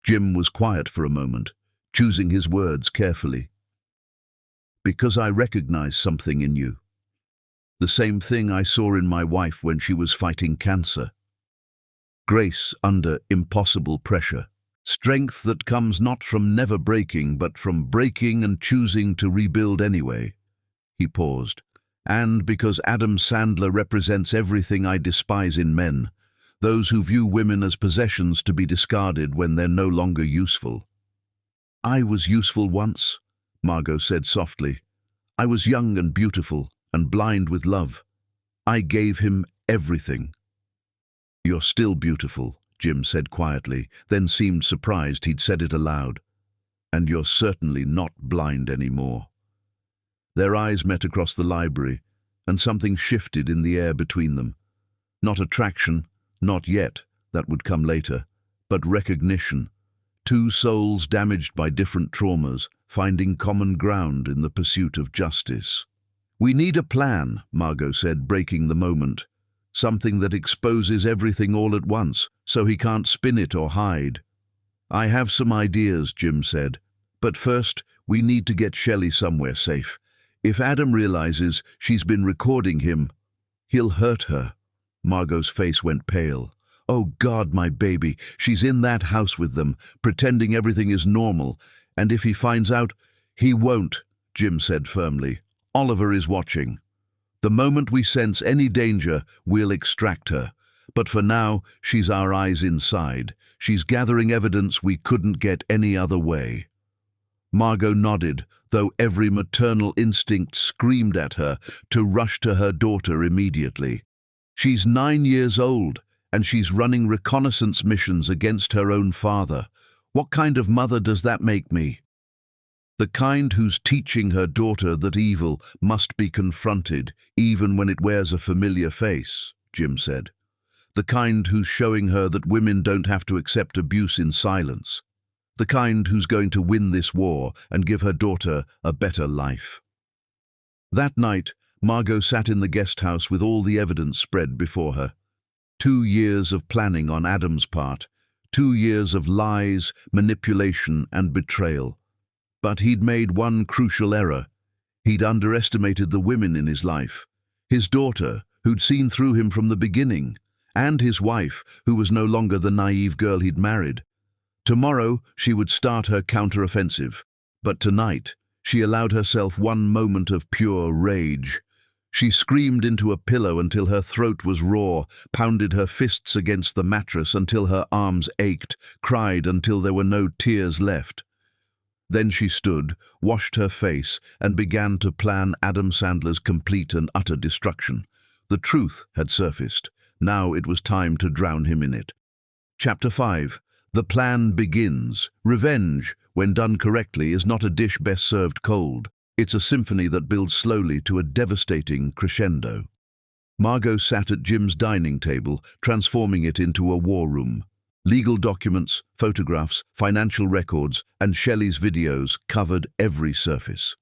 Jim was quiet for a moment, choosing his words carefully. Because I recognize something in you. The same thing I saw in my wife when she was fighting cancer. Grace under impossible pressure. Strength that comes not from never breaking, but from breaking and choosing to rebuild anyway. He paused. And because Adam Sandler represents everything I despise in men, those who view women as possessions to be discarded when they're no longer useful. I was useful once, Margot said softly. I was young and beautiful and blind with love. I gave him everything. You're still beautiful, Jim said quietly, then seemed surprised he'd said it aloud. And you're certainly not blind anymore. Their eyes met across the library, and something shifted in the air between them. Not attraction, not yet, that would come later, but recognition. Two souls damaged by different traumas, finding common ground in the pursuit of justice. We need a plan, Margot said, breaking the moment. Something that exposes everything all at once, so he can't spin it or hide. I have some ideas, Jim said. But first, we need to get Shelley somewhere safe. If Adam realizes she's been recording him, he'll hurt her. Margot's face went pale. Oh God, my baby, she's in that house with them, pretending everything is normal. And if he finds out, he won't, Jim said firmly. Oliver is watching. The moment we sense any danger, we'll extract her. But for now, she's our eyes inside. She's gathering evidence we couldn't get any other way. Margot nodded, though every maternal instinct screamed at her to rush to her daughter immediately. She's 9 years old, and she's running reconnaissance missions against her own father. What kind of mother does that make me? The kind who's teaching her daughter that evil must be confronted, even when it wears a familiar face, Jim said. The kind who's showing her that women don't have to accept abuse in silence. The kind who's going to win this war and give her daughter a better life. That night, Margot sat in the guest house with all the evidence spread before her. 2 years of planning on Adam's part, 2 years of lies, manipulation, and betrayal. But he'd made one crucial error. He'd underestimated the women in his life. His daughter, who'd seen through him from the beginning, and his wife, who was no longer the naive girl he'd married. Tomorrow, she would start her counter-offensive. But tonight, she allowed herself one moment of pure rage. She screamed into a pillow until her throat was raw, pounded her fists against the mattress until her arms ached, cried until there were no tears left. Then she stood, washed her face, and began to plan Adam Sandler's complete and utter destruction. The truth had surfaced. Now it was time to drown him in it. Chapter 5. The plan begins. Revenge, when done correctly, is not a dish best served cold. It's a symphony that builds slowly to a devastating crescendo. Margot sat at Jim's dining table, transforming it into a war room. Legal documents, photographs, financial records, and Shelley's videos covered every surface.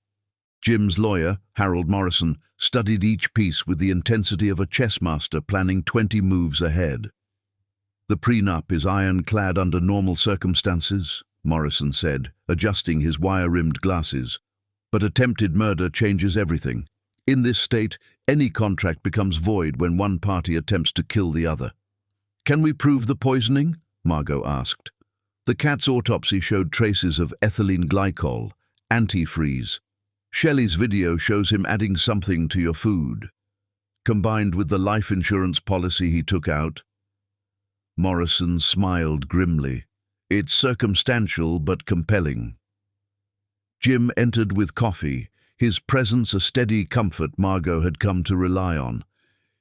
Jim's lawyer, Harold Morrison, studied each piece with the intensity of a chess master planning 20 moves ahead. "The prenup is ironclad under normal circumstances," Morrison said, adjusting his wire-rimmed glasses. "But attempted murder changes everything. In this state, any contract becomes void when one party attempts to kill the other." "Can we prove the poisoning?" Margot asked. "The cat's autopsy showed traces of ethylene glycol, antifreeze. Shelley's video shows him adding something to your food. Combined with the life insurance policy he took out." Morrison smiled grimly. "It's circumstantial but compelling." Jim entered with coffee, his presence a steady comfort Margot had come to rely on.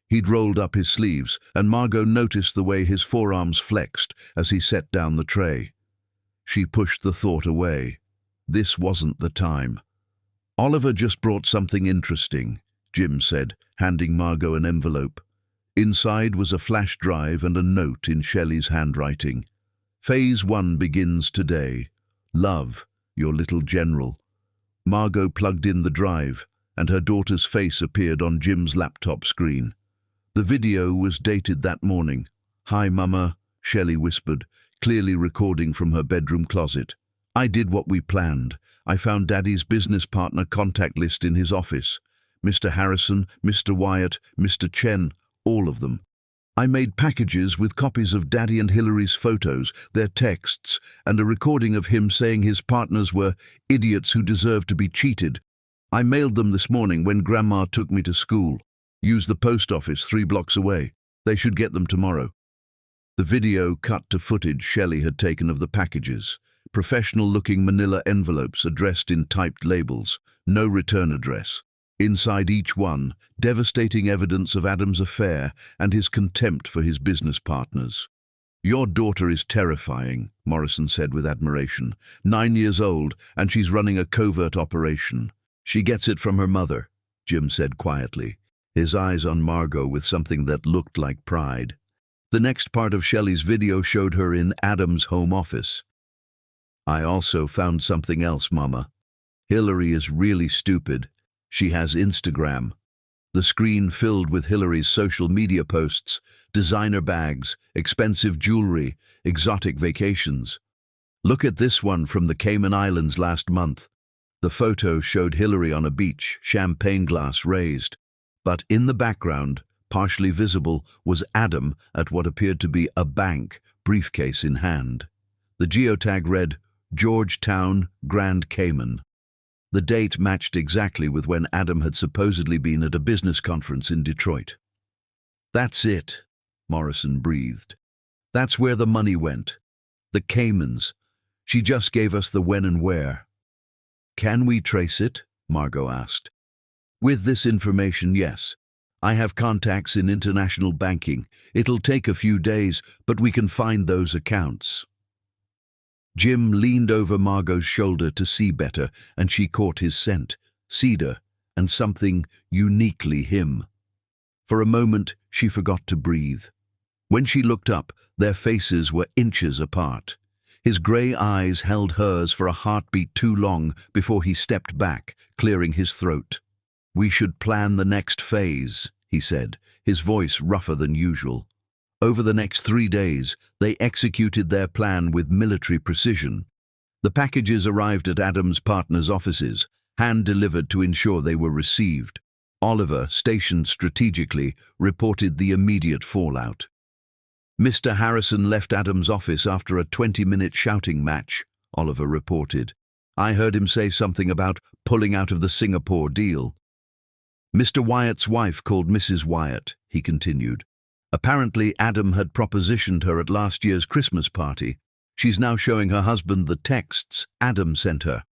He'd rolled up his sleeves, and Margot noticed the way his forearms flexed as he set down the tray. She pushed the thought away. This wasn't the time. "Oliver just brought something interesting," Jim said, handing Margot an envelope. Inside was a flash drive and a note in Shelley's handwriting. "Phase 1 begins today. Love, your little general." Margot plugged in the drive, and her daughter's face appeared on Jim's laptop screen. The video was dated that morning. "Hi, Mama," Shelley whispered, clearly recording from her bedroom closet. "I did what we planned. I found Daddy's business partner contact list in his office. Mr. Harrison, Mr. Wyatt, Mr. Chen, all of them. I made packages with copies of Daddy and Hillary's photos, their texts, and a recording of him saying his partners were idiots who deserved to be cheated. I mailed them this morning when Grandma took me to school. Used the post office 3 blocks away. They should get them tomorrow." The video cut to footage Shelley had taken of the packages. Professional-looking manila envelopes addressed in typed labels, no return address. Inside each one, devastating evidence of Adam's affair and his contempt for his business partners. "Your daughter is terrifying," Morrison said with admiration. 9 years old, and she's running a covert operation. "She gets it from her mother," Jim said quietly, his eyes on Margot with something that looked like pride. The next part of Shelley's video showed her in Adam's home office. "I also found something else, Mama. Hillary is really stupid. She has Instagram." The screen filled with Hillary's social media posts, designer bags, expensive jewelry, exotic vacations. "Look at this one from the Cayman Islands last month." The photo showed Hillary on a beach, champagne glass raised. But in the background, partially visible, was Adam at what appeared to be a bank, briefcase in hand. The geotag read, "Georgetown, Grand Cayman." The date matched exactly with when Adam had supposedly been at a business conference in Detroit. "That's it," Morrison breathed. "That's where the money went. The Caymans. She just gave us the when and where." "Can we trace it?" Margot asked. "With this information, yes. I have contacts in international banking. It'll take a few days, but we can find those accounts." Jim leaned over Margot's shoulder to see better, and she caught his scent, cedar, and something uniquely him. For a moment, she forgot to breathe. When she looked up, their faces were inches apart. His grey eyes held hers for a heartbeat too long before he stepped back, clearing his throat. "We should plan the next phase," he said, his voice rougher than usual. Over the next 3 days, they executed their plan with military precision. The packages arrived at Adam's partners' offices, hand-delivered to ensure they were received. Oliver, stationed strategically, reported the immediate fallout. "Mr. Harrison left Adam's office after a 20-minute shouting match," Oliver reported. "I heard him say something about pulling out of the Singapore deal." "Mr. Wyatt's wife called Mrs. Wyatt," he continued. "Apparently Adam had propositioned her at last year's Christmas party. She's now showing her husband the texts Adam sent her."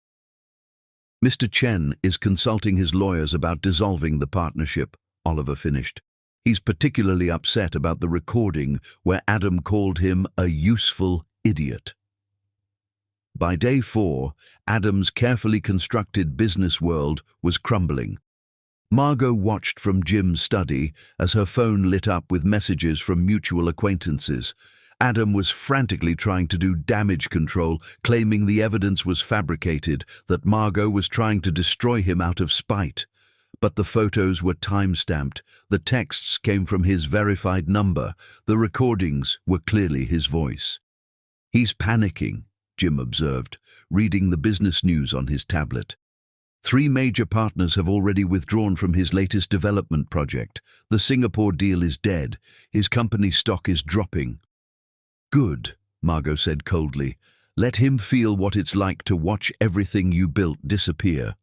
"Mr. Chen is consulting his lawyers about dissolving the partnership," Oliver finished. "He's particularly upset about the recording where Adam called him a useful idiot." By day 4, Adam's carefully constructed business world was crumbling. Margot watched from Jim's study as her phone lit up with messages from mutual acquaintances. Adam was frantically trying to do damage control, claiming the evidence was fabricated, that Margot was trying to destroy him out of spite. But the photos were time-stamped, the texts came from his verified number, the recordings were clearly his voice. "He's panicking," Jim observed, reading the business news on his tablet. 3 major partners have already withdrawn from his latest development project. The Singapore deal is dead. His company's stock is dropping. "Good," Margot said coldly. "Let him feel what it's like to watch everything you built disappear."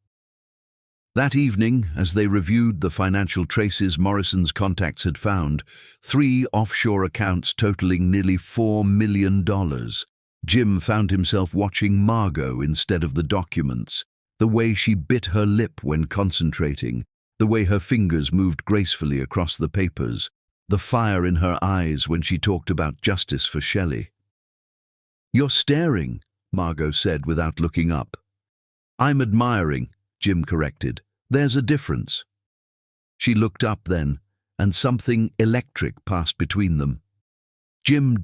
That evening, as they reviewed the financial traces Morrison's contacts had found, 3 offshore accounts totaling nearly $4 million, Jim found himself watching Margot instead of the documents. The way she bit her lip when concentrating, the way her fingers moved gracefully across the papers, the fire in her eyes when she talked about justice for Shelley. "You're staring," Margot said without looking up. "I'm admiring," Jim corrected. "There's a difference." She looked up then, and something electric passed between them. "Jim ...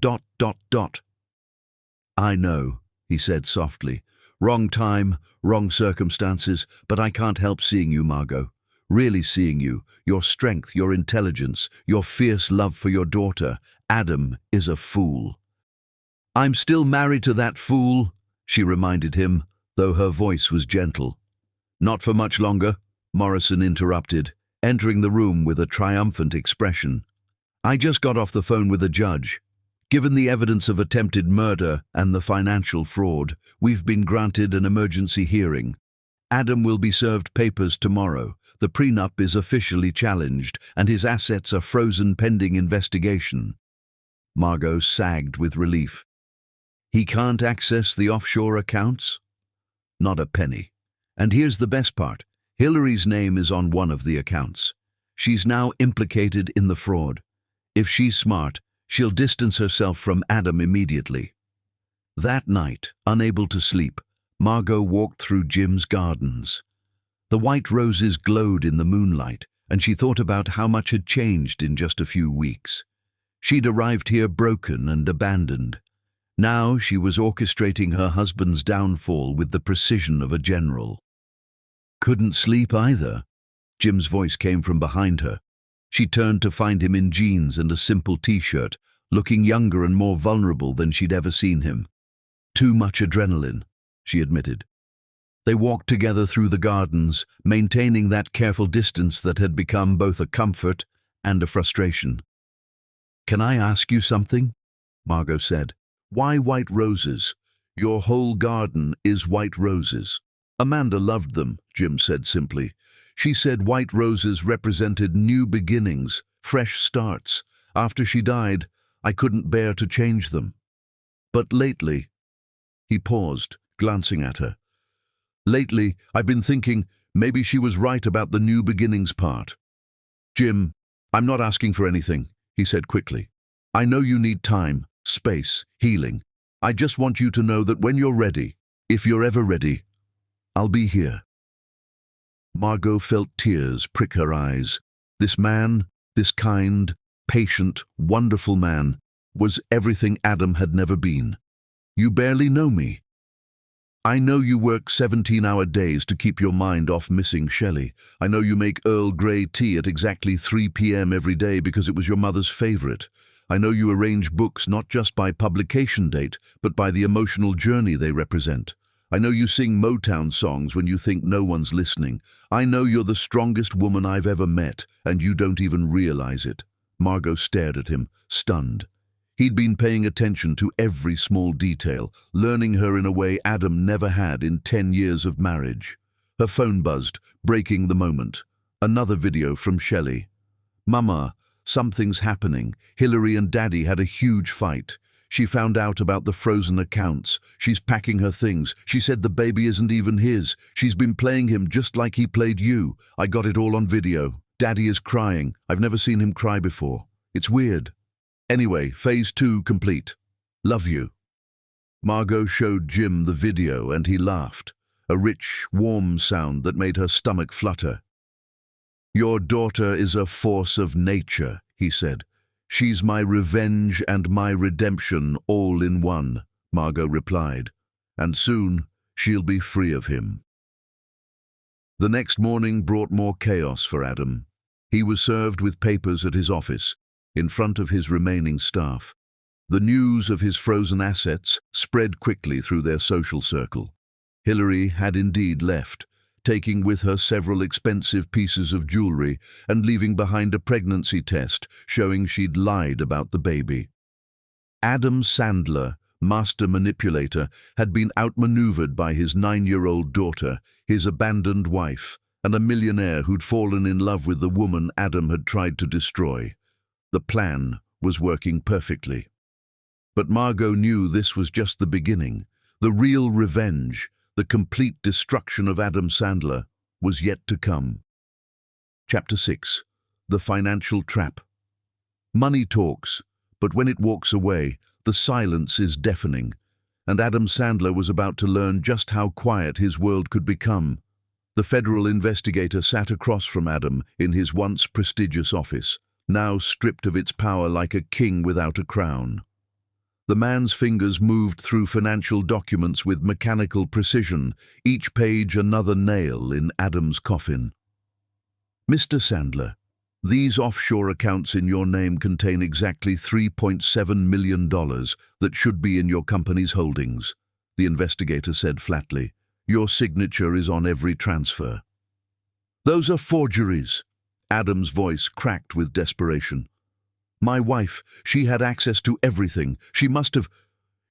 "I know," he said softly. "Wrong time, wrong circumstances, but I can't help seeing you, Margot. Really seeing you, your strength, your intelligence, your fierce love for your daughter. Adam is a fool." "I'm still married to that fool," she reminded him, though her voice was gentle. "Not for much longer," Morrison interrupted, entering the room with a triumphant expression. "I just got off the phone with a judge. Given the evidence of attempted murder and the financial fraud, we've been granted an emergency hearing. Adam will be served papers tomorrow. The prenup is officially challenged, and his assets are frozen pending investigation." Margot sagged with relief. "He can't access the offshore accounts?" "Not a penny. And here's the best part. Hillary's name is on one of the accounts. She's now implicated in the fraud. If she's smart, she'll distance herself from Adam immediately." That night, unable to sleep, Margot walked through Jim's gardens. The white roses glowed in the moonlight, and she thought about how much had changed in just a few weeks. She'd arrived here broken and abandoned. Now she was orchestrating her husband's downfall with the precision of a general. "Couldn't sleep either?" Jim's voice came from behind her. She turned to find him in jeans and a simple t-shirt, looking younger and more vulnerable than she'd ever seen him. "Too much adrenaline," she admitted. They walked together through the gardens, maintaining that careful distance that had become both a comfort and a frustration. "Can I ask you something?" Margot said. "Why white roses? Your whole garden is white roses." "Amanda loved them," Jim said simply. "She said white roses represented new beginnings, fresh starts. After she died, I couldn't bear to change them. But lately—" He paused, glancing at her. "Lately, I've been thinking maybe she was right about the new beginnings part." "Jim, I'm not asking for anything," he said quickly. "I know you need time, space, healing. I just want you to know that when you're ready, if you're ever ready, I'll be here." Margot felt tears prick her eyes. This man, this kind, patient, wonderful man, was everything Adam had never been. "You barely know me. I know you work 17-hour days to keep your mind off missing Shelley. I know you make Earl Grey tea at exactly 3 p.m. every day because it was your mother's favorite. I know you arrange books not just by publication date, but by the emotional journey they represent. I know you sing Motown songs when you think no one's listening. I know you're the strongest woman I've ever met, and you don't even realize it." Margot stared at him, stunned. He'd been paying attention to every small detail, learning her in a way Adam never had in 10 years of marriage. Her phone buzzed, breaking the moment. Another video from Shelley. "Mama, something's happening. Hillary and Daddy had a huge fight. She found out about the frozen accounts. She's packing her things. She said the baby isn't even his. She's been playing him just like he played you. I got it all on video. Daddy is crying. I've never seen him cry before. It's weird. Anyway, phase 2 complete. Love you." Margot showed Jim the video and he laughed, a rich, warm sound that made her stomach flutter. "Your daughter is a force of nature," he said. "She's my revenge and my redemption all in one," Margot replied, "and soon she'll be free of him." The next morning brought more chaos for Adam. He was served with papers at his office, in front of his remaining staff. The news of his frozen assets spread quickly through their social circle. Hillary had indeed left, taking with her several expensive pieces of jewelry and leaving behind a pregnancy test showing she'd lied about the baby. Adam Sandler, master manipulator, had been outmaneuvered by his 9-year-old daughter, his abandoned wife, and a millionaire who'd fallen in love with the woman Adam had tried to destroy. The plan was working perfectly. But Margot knew this was just the beginning. The real revenge, the complete destruction of Adam Sandler, was yet to come. Chapter 6. The Financial Trap. Money talks, but when it walks away, the silence is deafening, and Adam Sandler was about to learn just how quiet his world could become. The federal investigator sat across from Adam in his once prestigious office, now stripped of its power like a king without a crown. The man's fingers moved through financial documents with mechanical precision, each page another nail in Adam's coffin. "Mr. Sandler, these offshore accounts in your name contain exactly $3.7 million that should be in your company's holdings," the investigator said flatly. "Your signature is on every transfer." "Those are forgeries." Adam's voice cracked with desperation. "My wife, she had access to everything. She must have—"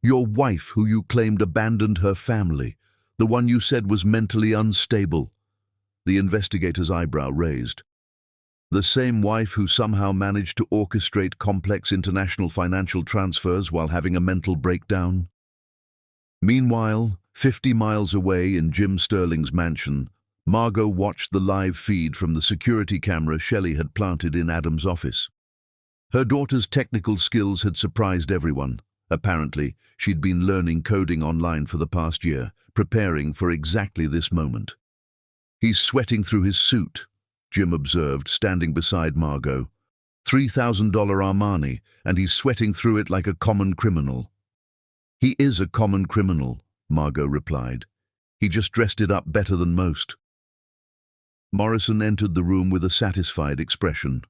"Your wife, who you claimed abandoned her family, the one you said was mentally unstable." The investigator's eyebrow raised. "The same wife who somehow managed to orchestrate complex international financial transfers while having a mental breakdown?" Meanwhile, 50 miles away in Jim Sterling's mansion, Margot watched the live feed from the security camera Shelley had planted in Adam's office. Her daughter's technical skills had surprised everyone. Apparently, she'd been learning coding online for the past year, preparing for exactly this moment. "He's sweating through his suit," Jim observed, standing beside Margot. $3,000 Armani, and he's sweating through it like a common criminal." "He is a common criminal," Margot replied. "He just dressed it up better than most." Morrison entered the room with a satisfied expression.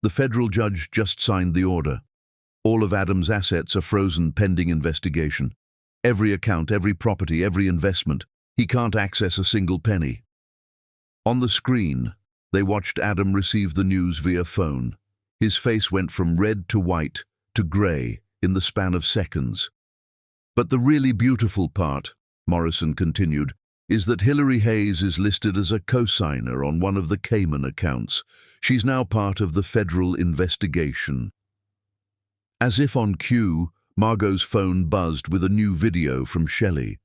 "The federal judge just signed the order. All of Adam's assets are frozen pending investigation. Every account, every property, every investment. He can't access a single penny." On the screen, they watched Adam receive the news via phone. His face went from red to white to grey in the span of seconds. "But the really beautiful part," Morrison continued, "is that Hillary Hayes is listed as a co-signer on one of the Cayman accounts. She's now part of the federal investigation." As if on cue, Margot's phone buzzed with a new video from Shelley.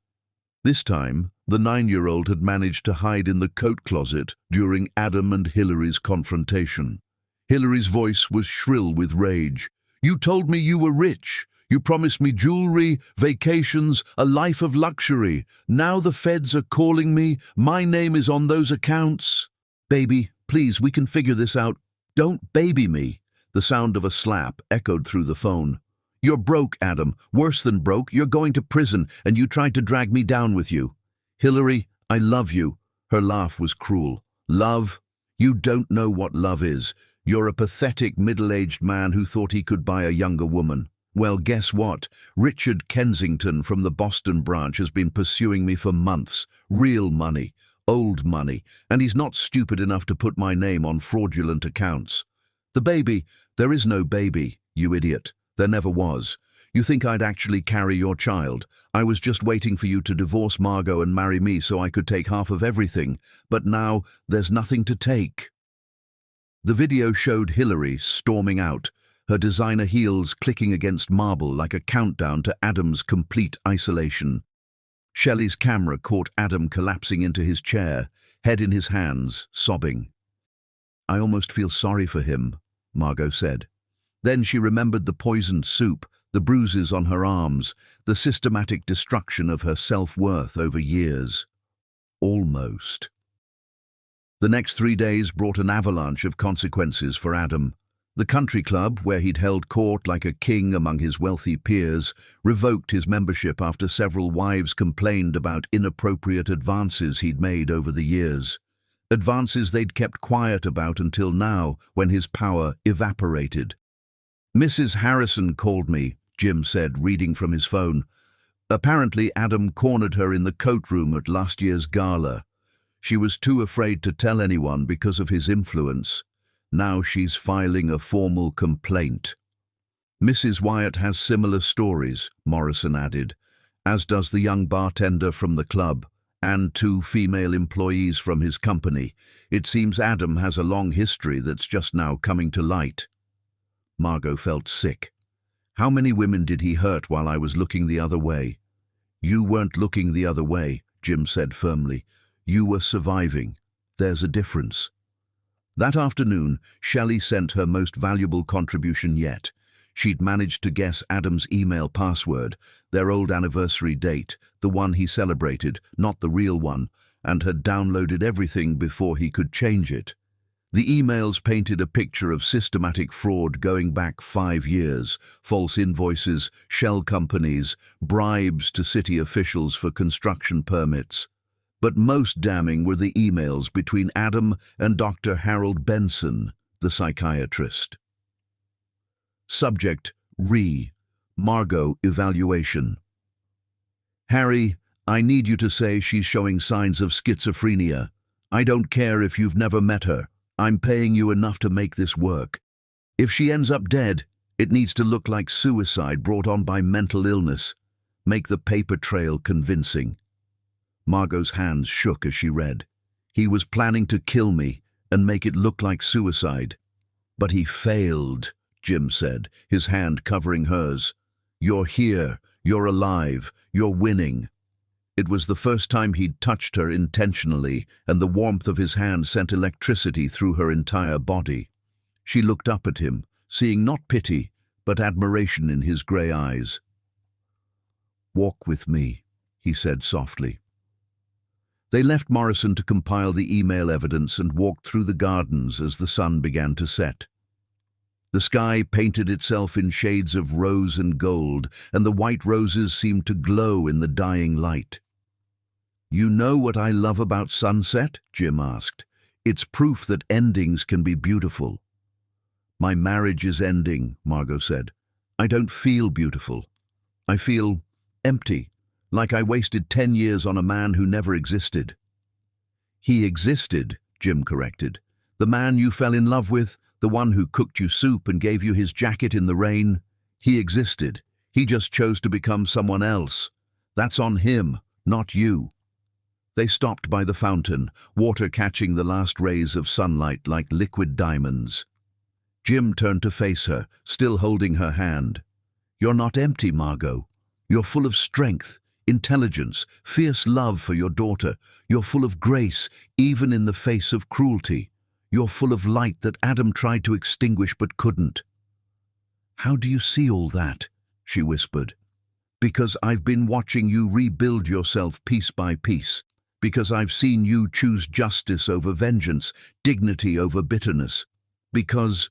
This time, the 9-year-old had managed to hide in the coat closet during Adam and Hillary's confrontation. Hillary's voice was shrill with rage. "You told me you were rich. You promised me jewelry, vacations, a life of luxury. Now the feds are calling me. My name is on those accounts." "Baby, please, we can figure this out." "Don't baby me." The sound of a slap echoed through the phone. "You're broke, Adam. Worse than broke. You're going to prison, and you tried to drag me down with you." "Hillary, I love you." Her laugh was cruel. "Love? You don't know what love is. You're a pathetic middle-aged man who thought he could buy a younger woman. Well, guess what? Richard Kensington from the Boston branch has been pursuing me for months. Real money, old money, and he's not stupid enough to put my name on fraudulent accounts." "The baby? There is no baby, you idiot. There never was. You think I'd actually carry your child? I was just waiting for you to divorce Margot and marry me so I could take half of everything. But now there's nothing to take." The video showed Hillary storming out, her designer heels clicking against marble like a countdown to Adam's complete isolation. Shelley's camera caught Adam collapsing into his chair, head in his hands, sobbing. "I almost feel sorry for him," Margot said. Then she remembered the poisoned soup, the bruises on her arms, the systematic destruction of her self-worth over years. Almost. The next 3 days brought an avalanche of consequences for Adam. The country club, where he'd held court like a king among his wealthy peers, revoked his membership after several wives complained about inappropriate advances he'd made over the years. Advances they'd kept quiet about until now, when his power evaporated. "Mrs. Harrison called me," Jim said, reading from his phone. "Apparently Adam cornered her in the coat room at last year's gala. She was too afraid to tell anyone because of his influence. Now she's filing a formal complaint." "Mrs. Wyatt has similar stories," Morrison added, "as does the young bartender from the club, and 2 female employees from his company. It seems Adam has a long history that's just now coming to light." Margot felt sick. "How many women did he hurt while I was looking the other way?" "You weren't looking the other way," Jim said firmly. "You were surviving. There's a difference." That afternoon, Shelley sent her most valuable contribution yet. She'd managed to guess Adam's email password, their old anniversary date, the one he celebrated, not the real one, and had downloaded everything before he could change it. The emails painted a picture of systematic fraud going back 5 years, false invoices, shell companies, bribes to city officials for construction permits. But most damning were the emails between Adam and Dr. Harold Benson, the psychiatrist. Subject: Margot evaluation. "Harry, I need you to say she's showing signs of schizophrenia. I don't care if you've never met her. I'm paying you enough to make this work. If she ends up dead, it needs to look like suicide brought on by mental illness. Make the paper trail convincing." Margot's hands shook as she read. "He was planning to kill me and make it look like suicide. But he failed," Jim said, his hand covering hers. "You're here, you're alive, you're winning." It was the first time he'd touched her intentionally, and the warmth of his hand sent electricity through her entire body. She looked up at him, seeing not pity, but admiration in his grey eyes. "Walk with me," he said softly. They left Morrison to compile the email evidence and walked through the gardens as the sun began to set. The sky painted itself in shades of rose and gold, and the white roses seemed to glow in the dying light. "You know what I love about sunset?" Jim asked. "It's proof that endings can be beautiful." "My marriage is ending," Margot said. "I don't feel beautiful. I feel empty. Like I wasted 10 years on a man who never existed." "He existed," Jim corrected. "The man you fell in love with, the one who cooked you soup and gave you his jacket in the rain, he existed. He just chose to become someone else. That's on him, not you." They stopped by the fountain, water catching the last rays of sunlight like liquid diamonds. Jim turned to face her, still holding her hand. "You're not empty, Margot. You're full of strength, intelligence, fierce love for your daughter. You're full of grace, even in the face of cruelty. You're full of light that Adam tried to extinguish but couldn't." "How do you see all that?" she whispered. "Because I've been watching you rebuild yourself piece by piece. Because I've seen you choose justice over vengeance, dignity over bitterness. Because—"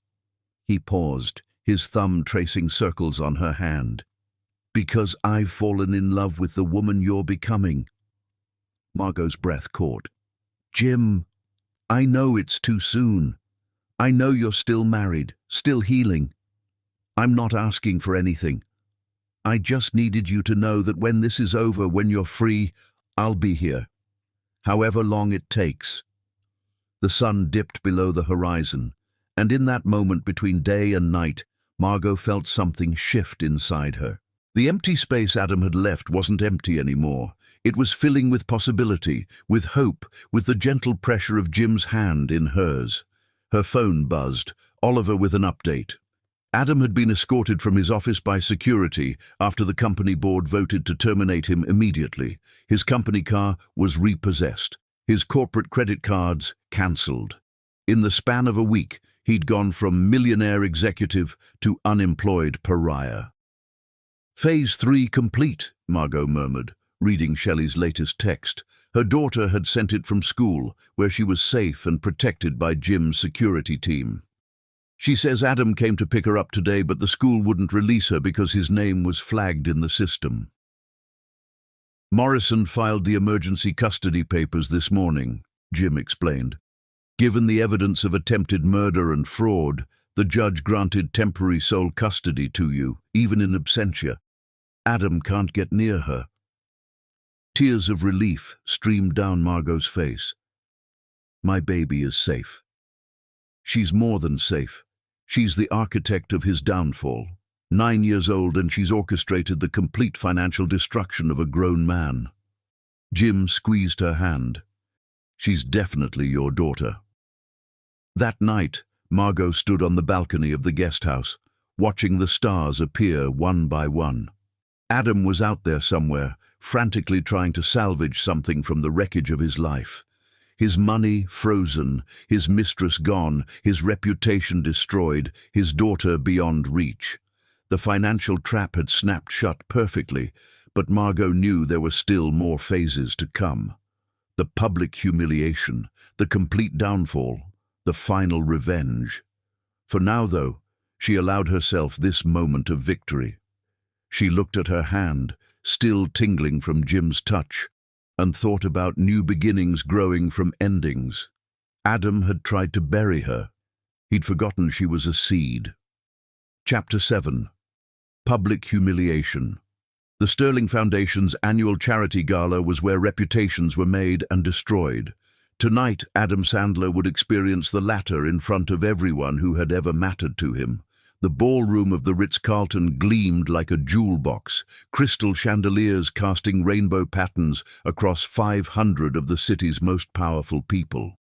He paused, his thumb tracing circles on her hand. "Because I've fallen in love with the woman you're becoming." Margot's breath caught. "Jim, I know it's too soon. I know you're still married, still healing. I'm not asking for anything. I just needed you to know that when this is over, when you're free, I'll be here. However long it takes." The sun dipped below the horizon, and in that moment between day and night, Margot felt something shift inside her. The empty space Adam had left wasn't empty anymore. It was filling with possibility, with hope, with the gentle pressure of Jim's hand in hers. Her phone buzzed, Oliver with an update. Adam had been escorted from his office by security after the company board voted to terminate him immediately. His company car was repossessed. His corporate credit cards cancelled. In the span of a week, he'd gone from millionaire executive to unemployed pariah. "Phase 3 complete," Margot murmured, reading Shelley's latest text. Her daughter had sent it from school, where she was safe and protected by Jim's security team. She says Adam came to pick her up today, but the school wouldn't release her because his name was flagged in the system. Morrison filed the emergency custody papers this morning, Jim explained. Given the evidence of attempted murder and fraud, the judge granted temporary sole custody to you, even in absentia. Adam can't get near her. Tears of relief streamed down Margot's face. My baby is safe. She's more than safe. She's the architect of his downfall. 9 years old, and she's orchestrated the complete financial destruction of a grown man. Jim squeezed her hand. She's definitely your daughter. That night, Margot stood on the balcony of the guest house, watching the stars appear one by one. Adam was out there somewhere, frantically trying to salvage something from the wreckage of his life. His money frozen, his mistress gone, his reputation destroyed, his daughter beyond reach. The financial trap had snapped shut perfectly, but Margot knew there were still more phases to come. The public humiliation, the complete downfall, the final revenge. For now, though, she allowed herself this moment of victory. She looked at her hand, still tingling from Jim's touch, and thought about new beginnings growing from endings. Adam had tried to bury her. He'd forgotten she was a seed. Chapter 7. Public Humiliation. The Sterling Foundation's annual charity gala was where reputations were made and destroyed. Tonight, Adam Sandler would experience the latter in front of everyone who had ever mattered to him. The ballroom of the Ritz-Carlton gleamed like a jewel box, crystal chandeliers casting rainbow patterns across 500 of the city's most powerful people.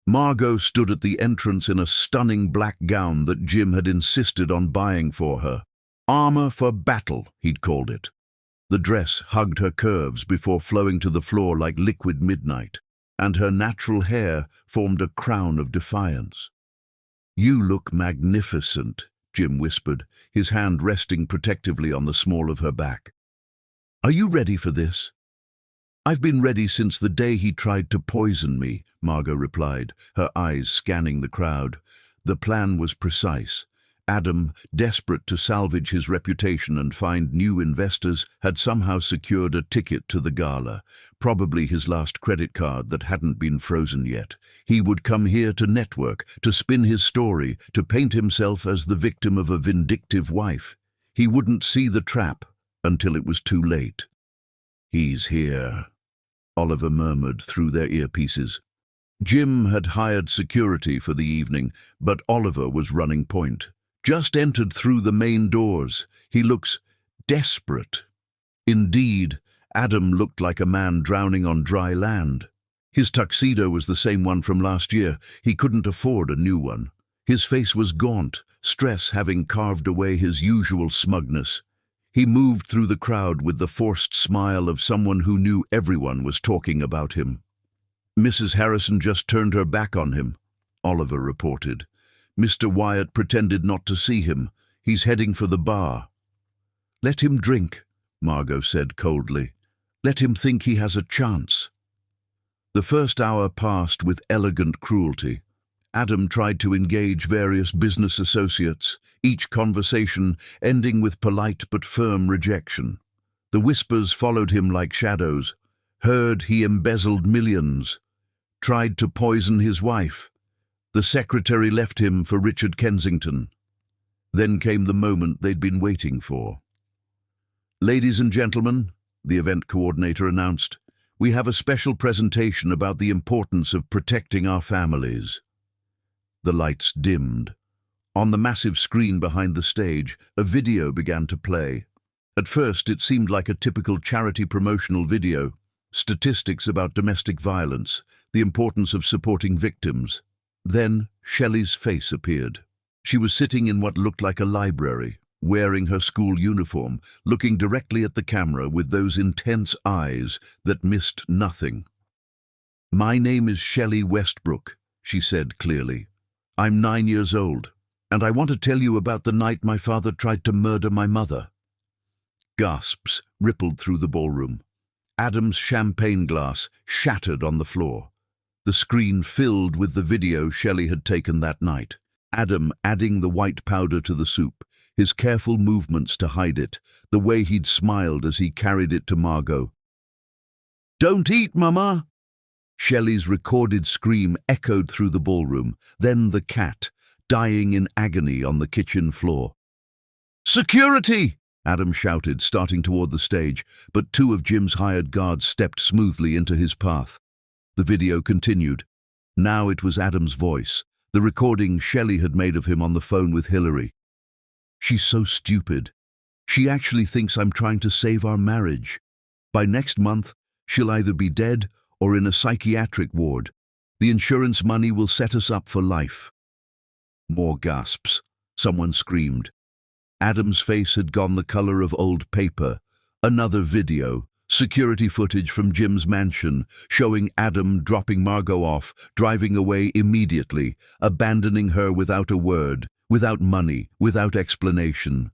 Margot stood at the entrance in a stunning black gown that Jim had insisted on buying for her. Armor for battle, he'd called it. The dress hugged her curves before flowing to the floor like liquid midnight, and her natural hair formed a crown of defiance. You look magnificent, Jim whispered, his hand resting protectively on the small of her back. Are you ready for this? I've been ready since the day he tried to poison me, Margot replied, her eyes scanning the crowd. The plan was precise. Adam, desperate to salvage his reputation and find new investors, had somehow secured a ticket to the gala, probably his last credit card that hadn't been frozen yet. He would come here to network, to spin his story, to paint himself as the victim of a vindictive wife. He wouldn't see the trap until it was too late. He's here, Oliver murmured through their earpieces. Jim had hired security for the evening, but Oliver was running point. Just entered through the main doors. He looks desperate. Indeed, Adam looked like a man drowning on dry land. His tuxedo was the same one from last year. He couldn't afford a new one. His face was gaunt, stress having carved away his usual smugness. He moved through the crowd with the forced smile of someone who knew everyone was talking about him. Mrs. Harrison just turned her back on him, Oliver reported. Mr. Wyatt pretended not to see him. He's heading for the bar. Let him drink, Margot said coldly. Let him think he has a chance. The first hour passed with elegant cruelty. Adam tried to engage various business associates, each conversation ending with polite but firm rejection. The whispers followed him like shadows. Heard he embezzled millions. Tried to poison his wife. The secretary left him for Richard Kensington. Then came the moment they'd been waiting for. Ladies and gentlemen, the event coordinator announced, we have a special presentation about the importance of protecting our families. The lights dimmed. On the massive screen behind the stage, a video began to play. At first, it seemed like a typical charity promotional video. Statistics about domestic violence, the importance of supporting victims. Then Shelley's face appeared. She was sitting in what looked like a library, wearing her school uniform, looking directly at the camera with those intense eyes that missed nothing. My name is Shelley Westbrook, she said clearly. I'm 9 years old, and I want to tell you about the night my father tried to murder my mother. Gasps rippled through the ballroom. Adam's champagne glass shattered on the floor. The screen filled with the video Shelley had taken that night. Adam adding the white powder to the soup, his careful movements to hide it, the way he'd smiled as he carried it to Margot. "Don't eat, Mama!" Shelley's recorded scream echoed through the ballroom, then the cat, dying in agony on the kitchen floor. "Security!" Adam shouted, starting toward the stage, but two of Jim's hired guards stepped smoothly into his path. The video continued. Now it was Adam's voice, the recording Shelley had made of him on the phone with Hillary. "She's so stupid. She actually thinks I'm trying to save our marriage. By next month, she'll either be dead or in a psychiatric ward. The insurance money will set us up for life." More gasps. Someone screamed. Adam's face had gone the color of old paper. Another video, security footage from Jim's mansion, showing Adam dropping Margot off, driving away immediately, abandoning her without a word, without money, without explanation.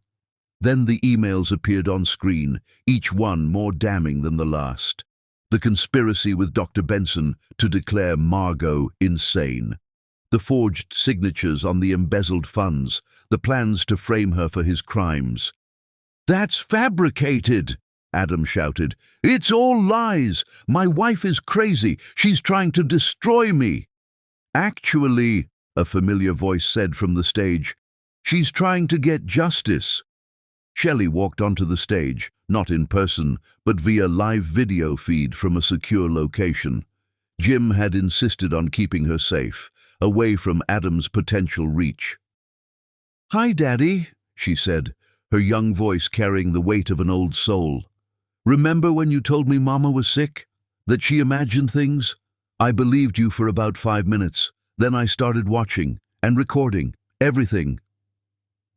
Then the emails appeared on screen, each one more damning than the last. The conspiracy with Dr. Benson to declare Margot insane. The forged signatures on the embezzled funds, the plans to frame her for his crimes. "That's fabricated!" Adam shouted. "It's all lies! My wife is crazy! She's trying to destroy me!" "Actually," a familiar voice said from the stage, "she's trying to get justice." Shelley walked onto the stage, not in person, but via live video feed from a secure location. Jim had insisted on keeping her safe, away from Adam's potential reach. "Hi, Daddy," she said, her young voice carrying the weight of an old soul. "Remember when you told me Mama was sick? That she imagined things? I believed you for about 5 minutes. Then I started watching and recording everything."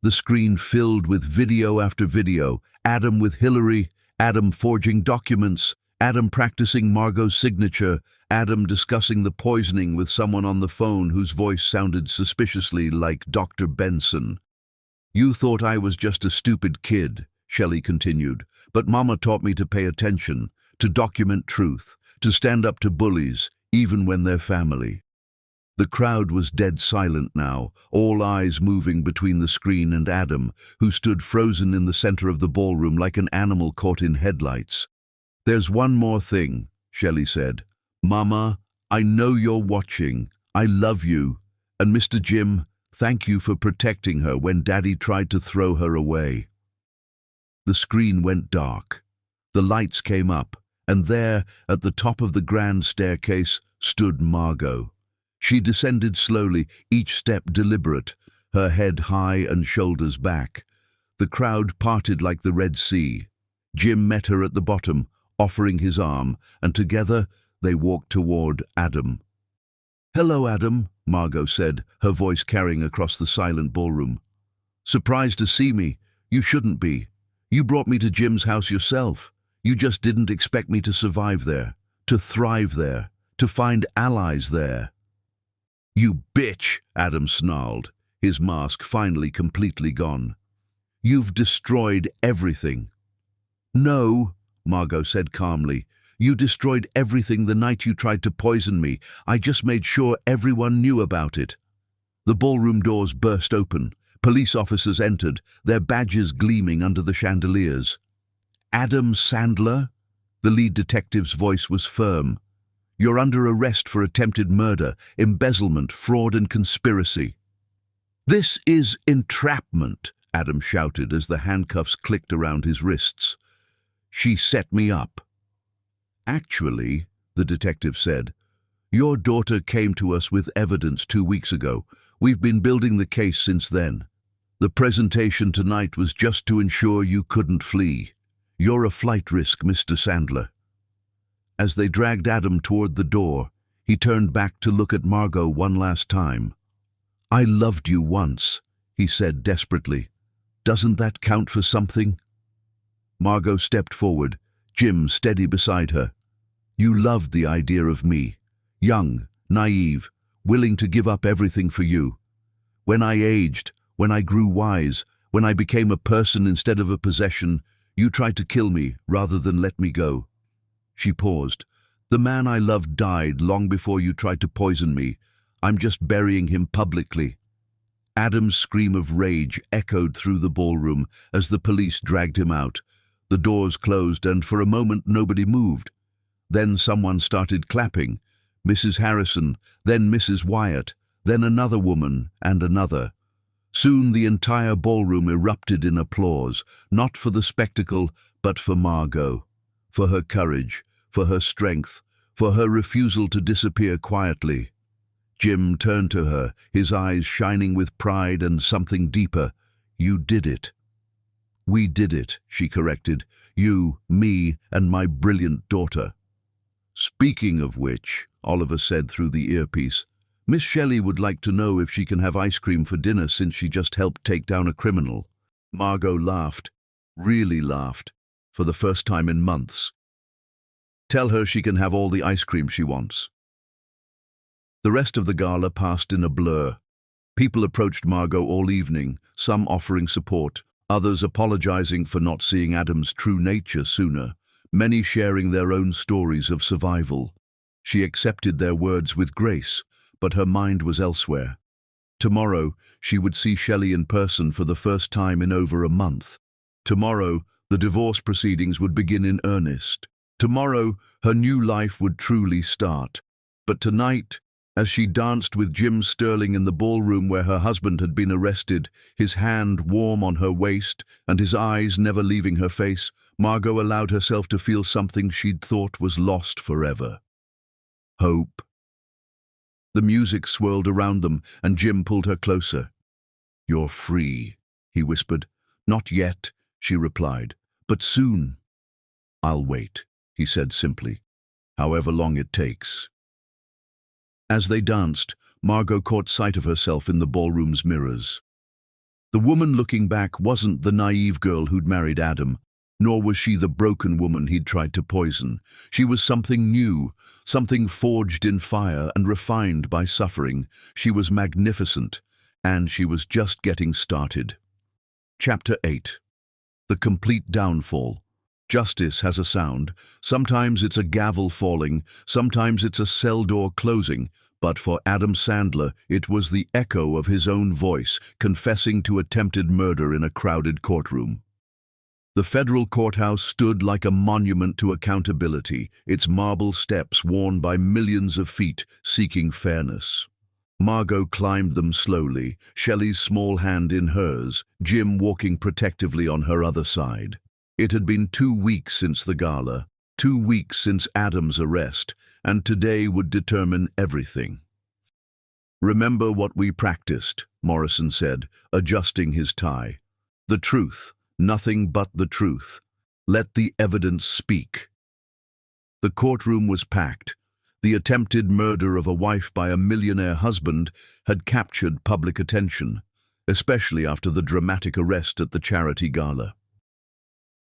The screen filled with video after video, Adam with Hillary, Adam forging documents, Adam practicing Margot's signature, Adam discussing the poisoning with someone on the phone whose voice sounded suspiciously like Dr. Benson. "You thought I was just a stupid kid," Shelley continued, "but Mama taught me to pay attention, to document truth, to stand up to bullies, even when they're family." The crowd was dead silent now, all eyes moving between the screen and Adam, who stood frozen in the center of the ballroom like an animal caught in headlights. "There's one more thing," Shelley said. "Mama, I know you're watching. I love you. And Mr. Jim, thank you for protecting her when Daddy tried to throw her away." The screen went dark. The lights came up, and there, at the top of the grand staircase, stood Margot. She descended slowly, each step deliberate, her head high and shoulders back. The crowd parted like the Red Sea. Jim met her at the bottom, offering his arm, and together they walked toward Adam. "Hello, Adam," Margot said, her voice carrying across the silent ballroom. "Surprised to see me? You shouldn't be. You brought me to Jim's house yourself. You just didn't expect me to survive there, to thrive there, to find allies there." "You bitch," Adam snarled, his mask finally completely gone. "You've destroyed everything." "No," Margot said calmly. "You destroyed everything the night you tried to poison me. I just made sure everyone knew about it." The ballroom doors burst open. Police officers entered, their badges gleaming under the chandeliers. "Adam Sandler?" The lead detective's voice was firm. "You're under arrest for attempted murder, embezzlement, fraud, and conspiracy." "This is entrapment," Adam shouted as the handcuffs clicked around his wrists. "She set me up." "Actually," the detective said, "your daughter came to us with evidence 2 weeks ago. We've been building the case since then. The presentation tonight was just to ensure you couldn't flee. You're a flight risk, Mr. Sandler." As they dragged Adam toward the door, he turned back to look at Margot one last time. "I loved you once," he said desperately. "Doesn't that count for something?" Margot stepped forward, Jim steady beside her. "You loved the idea of me. Young, naive, willing to give up everything for you. When I aged, when I grew wise, when I became a person instead of a possession, you tried to kill me rather than let me go." She paused. "The man I loved died long before you tried to poison me. I'm just burying him publicly." Adam's scream of rage echoed through the ballroom as the police dragged him out. The doors closed and for a moment nobody moved. Then someone started clapping. Mrs. Harrison, then Mrs. Wyatt, then another woman and another. Soon the entire ballroom erupted in applause, not for the spectacle, but for Margot, for her courage, for her strength, for her refusal to disappear quietly. Jim turned to her, his eyes shining with pride and something deeper. "You did it." "We did it," she corrected. "You, me, and my brilliant daughter." "Speaking of which," Oliver said through the earpiece, "Miss Shelley would like to know if she can have ice cream for dinner since she just helped take down a criminal." Margot laughed, really laughed, for the first time in months. "Tell her she can have all the ice cream she wants." The rest of the gala passed in a blur. People approached Margot all evening, some offering support, others apologizing for not seeing Adam's true nature sooner, many sharing their own stories of survival. She accepted their words with grace, but her mind was elsewhere. Tomorrow, she would see Shelley in person for the first time in over a month. Tomorrow, the divorce proceedings would begin in earnest. Tomorrow, her new life would truly start. But tonight, as she danced with Jim Sterling in the ballroom where her husband had been arrested, his hand warm on her waist and his eyes never leaving her face, Margot allowed herself to feel something she'd thought was lost forever. Hope. The music swirled around them, and Jim pulled her closer. "You're free," he whispered. "Not yet," she replied, "but soon." "I'll wait," he said simply, "however long it takes." As they danced, Margot caught sight of herself in the ballroom's mirrors. The woman looking back wasn't the naive girl who'd married Adam, nor was she the broken woman he'd tried to poison. She was something new, something forged in fire and refined by suffering. She was magnificent, and she was just getting started. Chapter 8. The Complete Downfall. Justice has a sound. Sometimes it's a gavel falling, sometimes it's a cell door closing, but for Adam Sandler, it was the echo of his own voice, confessing to attempted murder in a crowded courtroom. The federal courthouse stood like a monument to accountability, its marble steps worn by millions of feet seeking fairness. Margot climbed them slowly, Shelley's small hand in hers, Jim walking protectively on her other side. It had been 2 weeks since the gala, 2 weeks since Adam's arrest, and today would determine everything. "Remember what we practiced," Morrison said, adjusting his tie. "The truth, nothing but the truth. Let the evidence speak." The courtroom was packed. The attempted murder of a wife by a millionaire husband had captured public attention, especially after the dramatic arrest at the charity gala.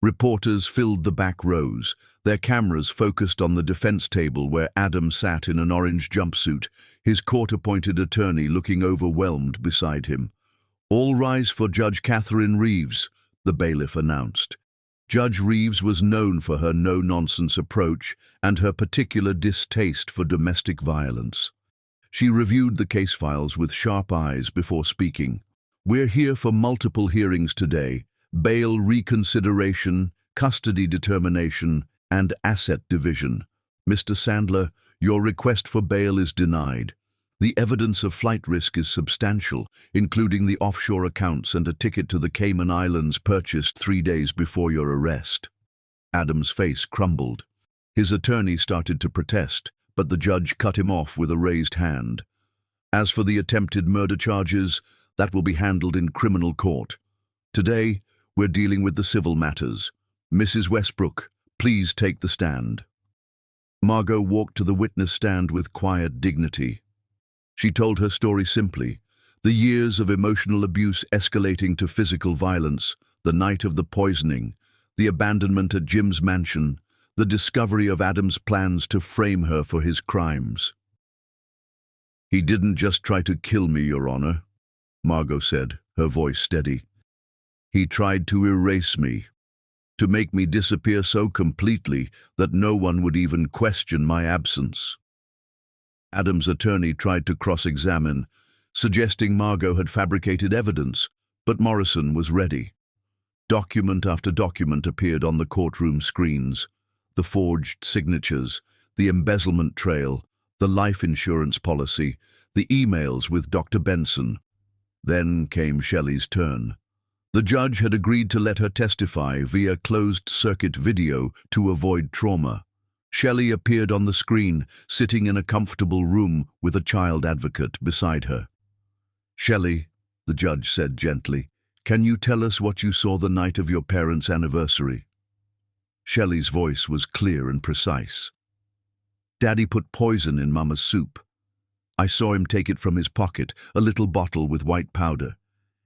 Reporters filled the back rows, their cameras focused on the defense table where Adam sat in an orange jumpsuit, his court-appointed attorney looking overwhelmed beside him. "All rise for Judge Catherine Reeves," the bailiff announced. Judge Reeves was known for her no-nonsense approach and her particular distaste for domestic violence. She reviewed the case files with sharp eyes before speaking. "We're here for multiple hearings today. Bail reconsideration, custody determination, and asset division. Mr. Sandler, your request for bail is denied. The evidence of flight risk is substantial, including the offshore accounts and a ticket to the Cayman Islands purchased 3 days before your arrest." Adam's face crumbled. His attorney started to protest, but the judge cut him off with a raised hand. "As for the attempted murder charges, that will be handled in criminal court. Today, we're dealing with the civil matters. Mrs. Westbrook, please take the stand." Margot walked to the witness stand with quiet dignity. She told her story simply, the years of emotional abuse escalating to physical violence, the night of the poisoning, the abandonment at Jim's mansion, the discovery of Adam's plans to frame her for his crimes. "He didn't just try to kill me, Your Honor," Margot said, her voice steady. "He tried to erase me, to make me disappear so completely that no one would even question my absence." Adam's attorney tried to cross-examine, suggesting Margot had fabricated evidence, but Morrison was ready. Document after document appeared on the courtroom screens. The forged signatures, the embezzlement trail, the life insurance policy, the emails with Dr. Benson. Then came Shelley's turn. The judge had agreed to let her testify via closed-circuit video to avoid trauma. Shelley appeared on the screen, sitting in a comfortable room with a child advocate beside her. "Shelley," the judge said gently, "can you tell us what you saw the night of your parents' anniversary?" Shelley's voice was clear and precise. "Daddy put poison in Mama's soup. I saw him take it from his pocket, a little bottle with white powder.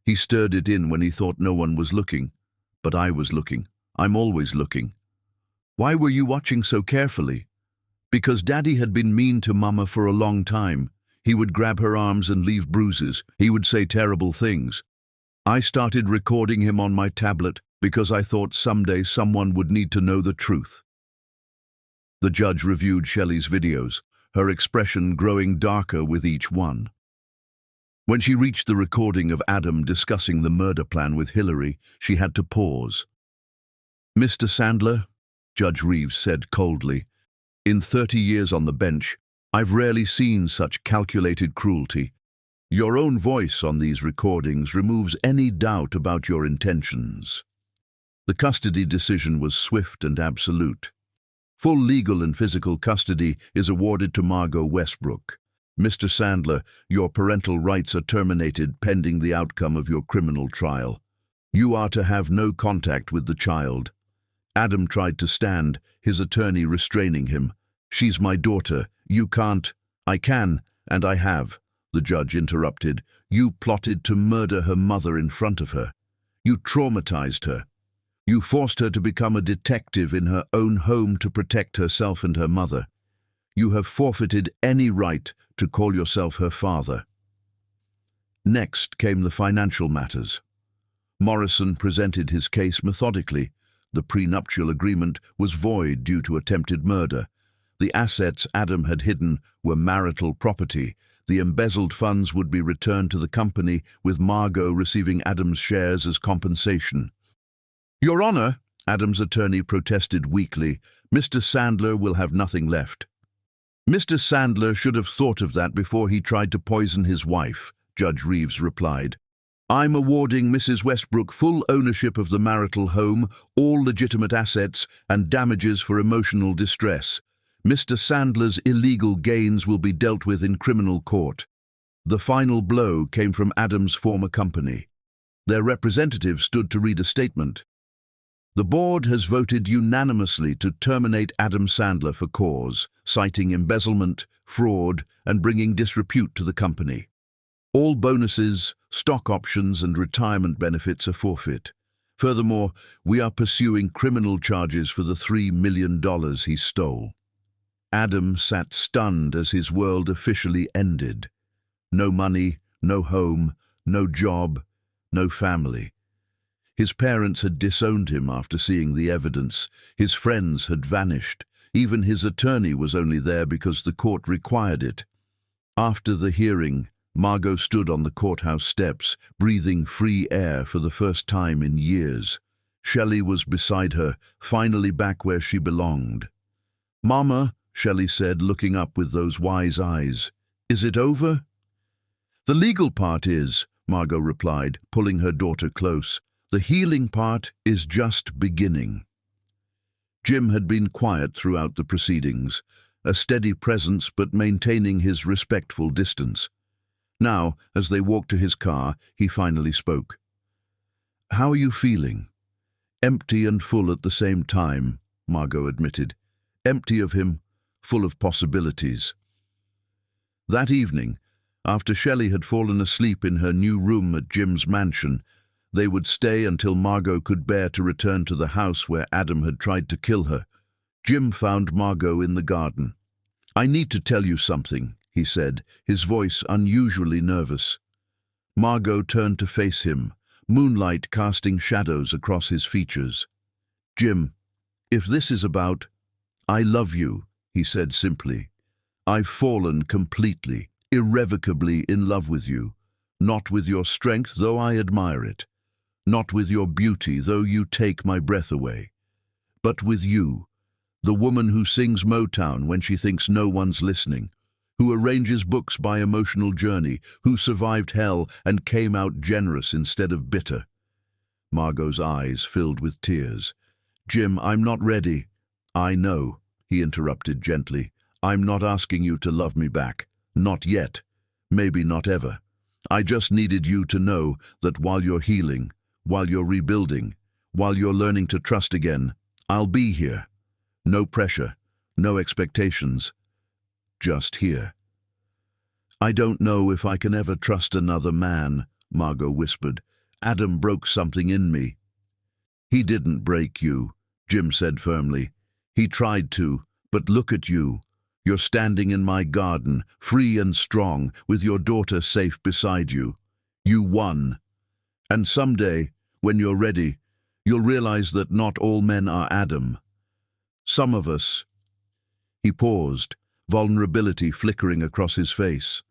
He stirred it in when he thought no one was looking. But I was looking. I'm always looking." "Why were you watching so carefully?" "Because Daddy had been mean to Mama for a long time. He would grab her arms and leave bruises. He would say terrible things. I started recording him on my tablet because I thought someday someone would need to know the truth." The judge reviewed Shelley's videos, her expression growing darker with each one. When she reached the recording of Adam discussing the murder plan with Hillary, she had to pause. "Mr. Sandler," Judge Reeves said coldly, "in 30 years on the bench, I've rarely seen such calculated cruelty. Your own voice on these recordings removes any doubt about your intentions." The custody decision was swift and absolute. Full legal and physical custody is awarded to Margot Westbrook. "Mr. Sandler, your parental rights are terminated pending the outcome of your criminal trial. You are to have no contact with the child." Adam tried to stand, his attorney restraining him. "She's my daughter. You can't." "I can, and I have," the judge interrupted. "You plotted to murder her mother in front of her. You traumatized her. You forced her to become a detective in her own home to protect herself and her mother. You have forfeited any right to call yourself her father." Next came the financial matters. Morrison presented his case methodically. The prenuptial agreement was void due to attempted murder. The assets Adam had hidden were marital property. The embezzled funds would be returned to the company, with Margot receiving Adam's shares as compensation. "Your Honor," Adam's attorney protested weakly, "Mr. Sandler will have nothing left." "Mr. Sandler should have thought of that before he tried to poison his wife," Judge Reeves replied. "I'm awarding Mrs. Westbrook full ownership of the marital home, all legitimate assets, and damages for emotional distress. Mr. Sandler's illegal gains will be dealt with in criminal court." The final blow came from Adam's former company. Their representative stood to read a statement. "The board has voted unanimously to terminate Adam Sandler for cause, citing embezzlement, fraud, and bringing disrepute to the company. All bonuses, stock options, and retirement benefits are forfeit. Furthermore, we are pursuing criminal charges for the $3 million he stole." Adam sat stunned as his world officially ended. No money, no home, no job, no family. His parents had disowned him after seeing the evidence. His friends had vanished. Even his attorney was only there because the court required it. After the hearing, Margot stood on the courthouse steps, breathing free air for the first time in years. Shelley was beside her, finally back where she belonged. "Mama," Shelley said, looking up with those wise eyes, "is it over?" "The legal part is," Margot replied, pulling her daughter close. "The healing part is just beginning." Jim had been quiet throughout the proceedings, a steady presence but maintaining his respectful distance. Now, as they walked to his car, he finally spoke. "How are you feeling?" "Empty and full at the same time," Margot admitted. "Empty of him, full of possibilities." That evening, after Shelley had fallen asleep in her new room at Jim's mansion, they would stay until Margot could bear to return to the house where Adam had tried to kill her. Jim found Margot in the garden. "I need to tell you something," he said, his voice unusually nervous. Margot turned to face him, moonlight casting shadows across his features. "Jim, if this is about—" "I love you," he said simply. "I've fallen completely. irrevocably in love with you, not with your strength, though I admire it, not with your beauty, though you take my breath away, but with you, the woman who sings Motown when she thinks no one's listening, who arranges books by emotional journey, who survived hell and came out generous instead of bitter. Margot's eyes filled with tears. Jim, I'm not ready. I know, he interrupted gently. I'm not asking you to love me back. Not yet. Maybe not ever. I just needed you to know that while you're healing, while you're rebuilding, while you're learning to trust again, I'll be here. No pressure, no expectations. Just here. I don't know if I can ever trust another man, Margot whispered. Adam broke something in me. He didn't break you, Jim said firmly. He tried to, but look at you. You're standing in my garden, free and strong, with your daughter safe beside you. You won. And someday, when you're ready, you'll realize that not all men are Adam. Some of us. He paused, vulnerability flickering across his face.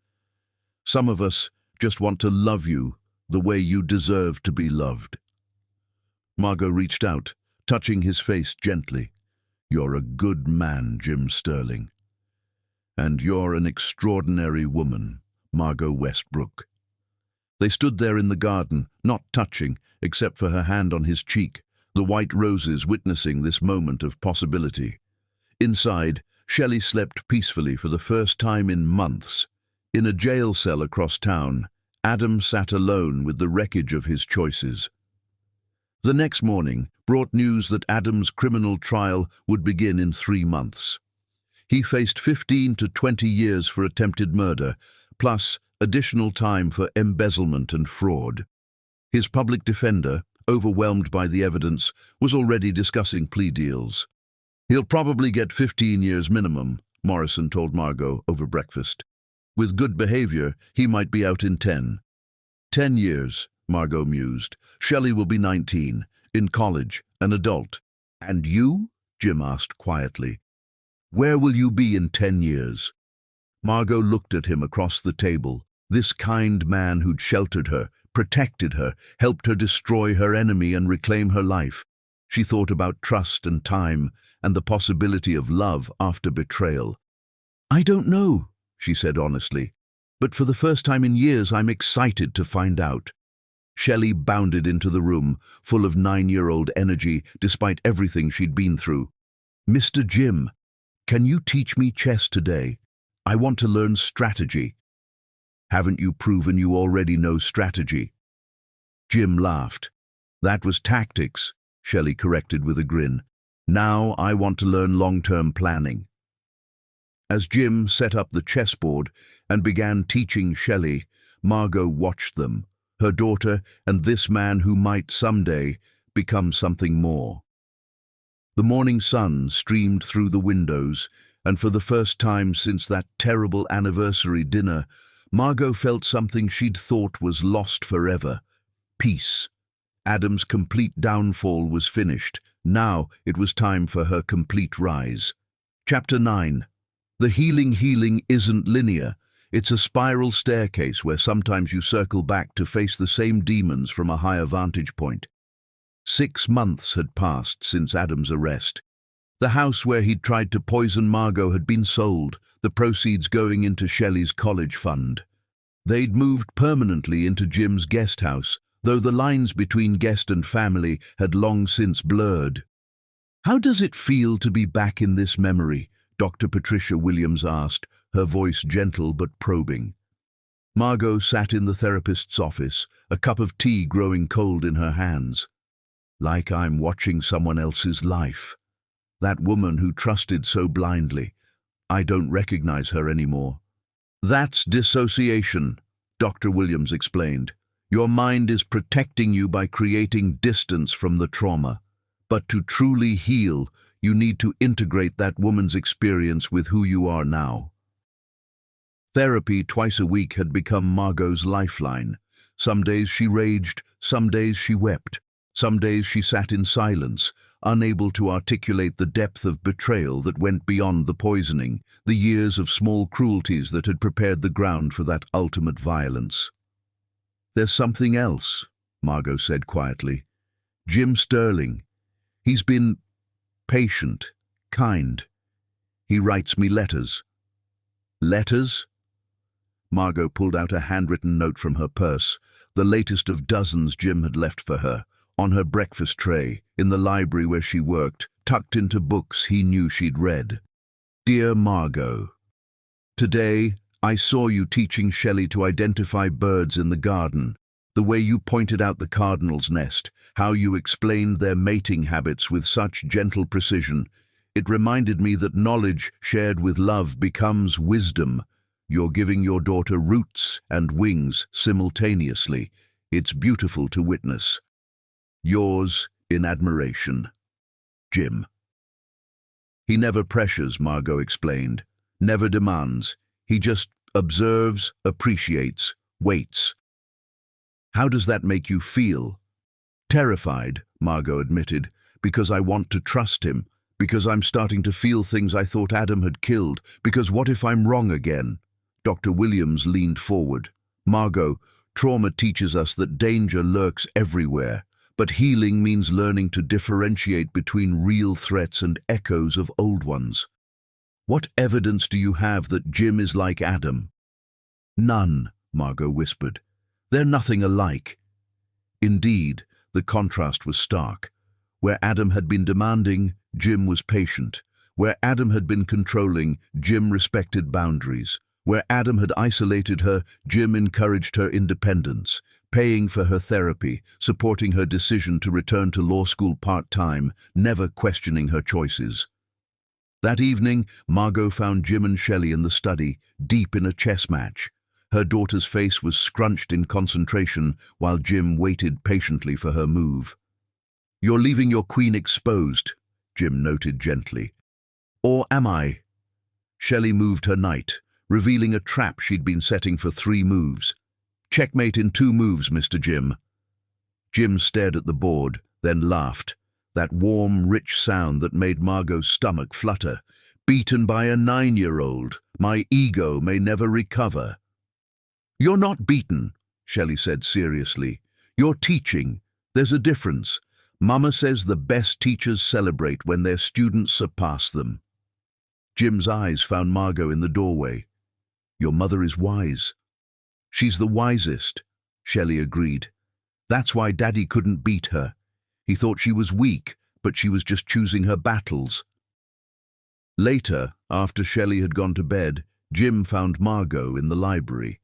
Some of us just want to love you the way you deserve to be loved. Margot reached out, touching his face gently. You're a good man, Jim Sterling. And you're an extraordinary woman, Margot Westbrook. They stood there in the garden, not touching, except for her hand on his cheek, the white roses witnessing this moment of possibility. Inside, Shelley slept peacefully for the first time in months. In a jail cell across town, Adam sat alone with the wreckage of his choices. The next morning brought news that Adam's criminal trial would begin in 3 months. He faced 15 to 20 years for attempted murder, plus additional time for embezzlement and fraud. His public defender, overwhelmed by the evidence, was already discussing plea deals. He'll probably get 15 years minimum, Morrison told Margot over breakfast. With good behavior, he might be out in 10. 10 years, Margot mused. Shelley will be 19, in college, an adult. And you? Jim asked quietly. Where will you be in 10 years? Margot looked at him across the table, this kind man who'd sheltered her, protected her, helped her destroy her enemy and reclaim her life. She thought about trust and time and the possibility of love after betrayal. I don't know, she said honestly, but for the first time in years I'm excited to find out. Shelley bounded into the room, full of 9-year-old energy despite everything she'd been through. Mr. Jim, can you teach me chess today? I want to learn strategy. Haven't you proven you already know strategy? Jim laughed. That was tactics, Shelley corrected with a grin. Now I want to learn long-term planning. As Jim set up the chessboard and began teaching Shelley, Margot watched them, her daughter and this man who might someday become something more. The morning sun streamed through the windows, and for the first time since that terrible anniversary dinner, Margot felt something she'd thought was lost forever. Peace. Adam's complete downfall was finished. Now it was time for her complete rise. Chapter 9. The healing isn't linear. It's a spiral staircase where sometimes you circle back to face the same demons from a higher vantage point. 6 months had passed since Adam's arrest. The house where he'd tried to poison Margot had been sold, the proceeds going into Shelley's college fund. They'd moved permanently into Jim's guest house, though the lines between guest and family had long since blurred. How does it feel to be back in this memory? Dr. Patricia Williams asked, her voice gentle but probing. Margot sat in the therapist's office, a cup of tea growing cold in her hands. Like I'm watching someone else's life. That woman who trusted so blindly. I don't recognize her anymore. That's dissociation, Dr. Williams explained. Your mind is protecting you by creating distance from the trauma. But to truly heal, you need to integrate that woman's experience with who you are now. Therapy twice a week had become Margot's lifeline. Some days she raged, some days she wept. Some days she sat in silence, unable to articulate the depth of betrayal that went beyond the poisoning, the years of small cruelties that had prepared the ground for that ultimate violence. "There's something else," Margot said quietly. "Jim Sterling. He's been patient, kind. He writes me letters." "Letters?" Margot pulled out a handwritten note from her purse, the latest of dozens Jim had left for her, on her breakfast tray, in the library where she worked, tucked into books he knew she'd read. "Dear Margot, today I saw you teaching Shelley to identify birds in the garden, the way you pointed out the cardinal's nest, how you explained their mating habits with such gentle precision. It reminded me that knowledge shared with love becomes wisdom. You're giving your daughter roots and wings simultaneously. It's beautiful to witness. Yours in admiration, Jim." He never pressures, Margot explained, never demands. He just observes, appreciates, waits. "How does that make you feel?" "Terrified," Margot admitted, "because I want to trust him, because I'm starting to feel things I thought Adam had killed, because what if I'm wrong again?" Dr. Williams leaned forward. "Margot, trauma teaches us that danger lurks everywhere, but healing means learning to differentiate between real threats and echoes of old ones. What evidence do you have that Jim is like Adam?" "None," Margot whispered. "They're nothing alike." Indeed, the contrast was stark. Where Adam had been demanding, Jim was patient. Where Adam had been controlling, Jim respected boundaries. Where Adam had isolated her, Jim encouraged her independence, paying for her therapy, supporting her decision to return to law school part-time, never questioning her choices. That evening, Margot found Jim and Shelley in the study, deep in a chess match. Her daughter's face was scrunched in concentration while Jim waited patiently for her move. "You're leaving your queen exposed," Jim noted gently. "Or am I?" Shelley moved her knight, revealing a trap she'd been setting for 3 moves. "Checkmate in 2 moves, Mr. Jim." Jim stared at the board, then laughed, that warm, rich sound that made Margot's stomach flutter. "Beaten by a 9-year-old. My ego may never recover." "You're not beaten," Shelley said seriously. "You're teaching. There's a difference. Mama says the best teachers celebrate when their students surpass them." Jim's eyes found Margot in the doorway. "Your mother is wise." "She's the wisest," Shelley agreed. "That's why Daddy couldn't beat her. He thought she was weak, but she was just choosing her battles." Later, after Shelley had gone to bed, Jim found Margot in the library.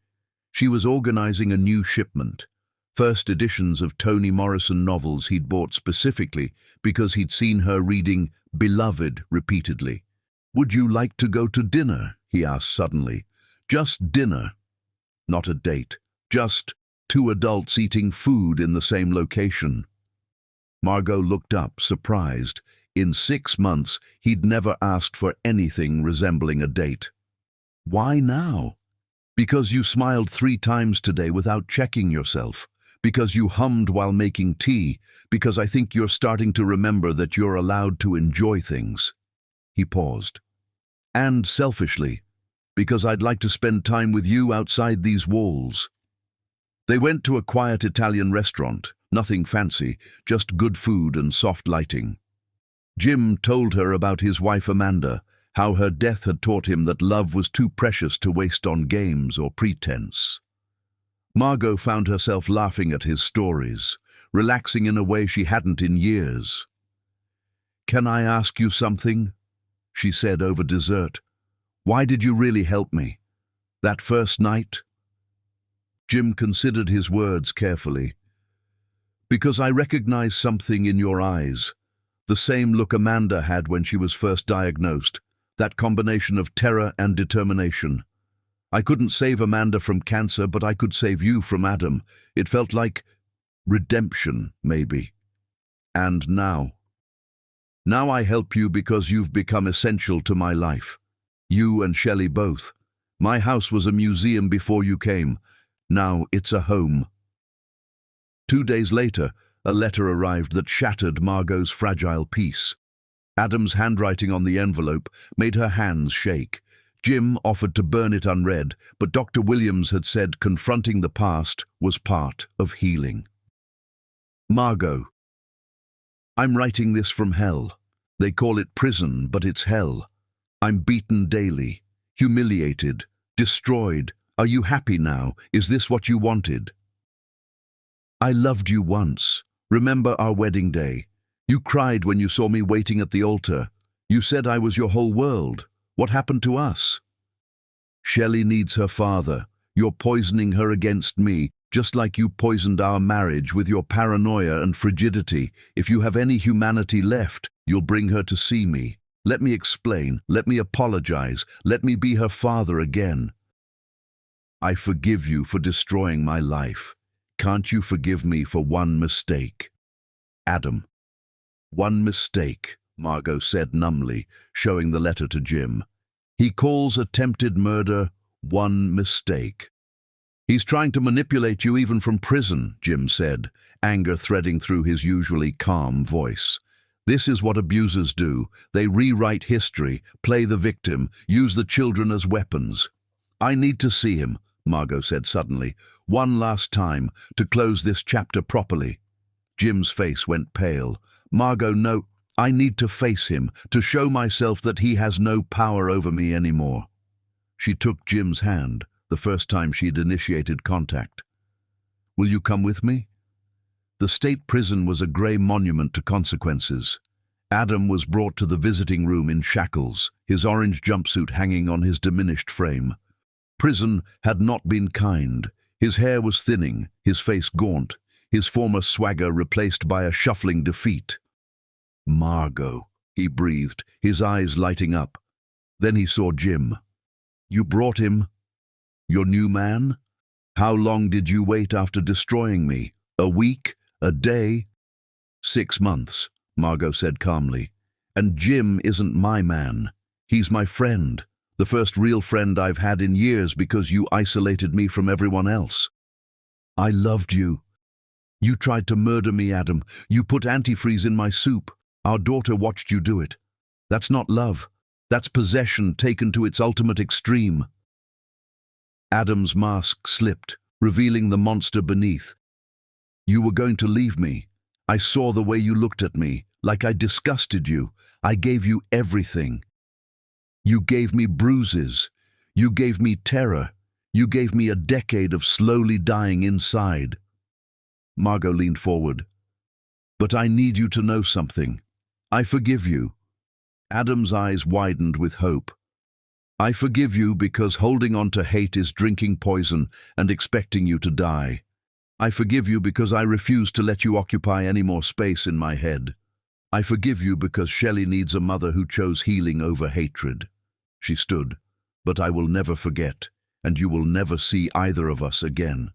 She was organizing a new shipment, first editions of Toni Morrison novels he'd bought specifically because he'd seen her reading Beloved repeatedly. "Would you like to go to dinner?" he asked suddenly. "Just dinner. Not a date. Just 2 adults eating food in the same location." Margot looked up, surprised. In 6 months, he'd never asked for anything resembling a date. "Why now?" "Because you smiled 3 times today without checking yourself. Because you hummed while making tea. Because I think you're starting to remember that you're allowed to enjoy things." He paused. "And selfishly, because I'd like to spend time with you outside these walls." They went to a quiet Italian restaurant, nothing fancy, just good food and soft lighting. Jim told her about his wife Amanda, how her death had taught him that love was too precious to waste on games or pretense. Margot found herself laughing at his stories, relaxing in a way she hadn't in years. "Can I ask you something?" she said over dessert. "Why did you really help me? That first night?" Jim considered his words carefully. "Because I recognize something in your eyes, the same look Amanda had when she was first diagnosed, that combination of terror and determination. I couldn't save Amanda from cancer, but I could save you from Adam. It felt like redemption, maybe. And now I help you because you've become essential to my life. You and Shelley both. My house was a museum before you came. Now it's a home." 2 days later, A letter arrived that shattered Margot's fragile peace. Adam's handwriting on the envelope made her hands shake. Jim offered to burn it unread, but Dr. Williams had said confronting the past was part of healing. Margot, I'm writing this from hell. They call it prison, but it's hell. I'm beaten daily, humiliated, destroyed. Are you happy now? Is this what you wanted? I loved you once. Remember our wedding day? You cried when you saw me waiting at the altar. You said I was your whole world. What happened to us? Shelley needs her father. You're poisoning her against me, just like you poisoned our marriage with your paranoia and frigidity. If you have any humanity left, you'll bring her to see me. Let me explain. Let me apologize. Let me be her father again. I forgive you for destroying my life. Can't you forgive me for one mistake? Adam. One mistake, Margot said numbly, showing the letter to Jim. He calls attempted murder one mistake. He's trying to manipulate you even from prison, Jim said, anger threading through his usually calm voice. This is what abusers do. They rewrite history, play the victim, use the children as weapons. I need to see him, Margot said suddenly, one last time, to close this chapter properly. Jim's face went pale. Margot, no, I need to face him, to show myself that he has no power over me anymore. She took Jim's hand, the first time she'd initiated contact. Will you come with me? The state prison was a grey monument to consequences. Adam was brought to the visiting room in shackles, his orange jumpsuit hanging on his diminished frame. Prison had not been kind. His hair was thinning, his face gaunt, his former swagger replaced by a shuffling defeat. Margot, he breathed, his eyes lighting up. Then he saw Jim. You brought him? Your new man? How long did you wait after destroying me? A week? A day? 6 months, Margot said calmly. And Jim isn't my man. He's my friend. The first real friend I've had in years because you isolated me from everyone else. I loved you. You tried to murder me, Adam. You put antifreeze in my soup. Our daughter watched you do it. That's not love. That's possession taken to its ultimate extreme. Adam's mask slipped, revealing the monster beneath. You were going to leave me. I saw the way you looked at me, like I disgusted you. I gave you everything. You gave me bruises. You gave me terror. You gave me a decade of slowly dying inside. Margot leaned forward. But I need you to know something. I forgive you. Adam's eyes widened with hope. I forgive you because holding on to hate is drinking poison and expecting you to die. I forgive you because I refuse to let you occupy any more space in my head. I forgive you because Shelley needs a mother who chose healing over hatred. She stood. But I will never forget, and you will never see either of us again.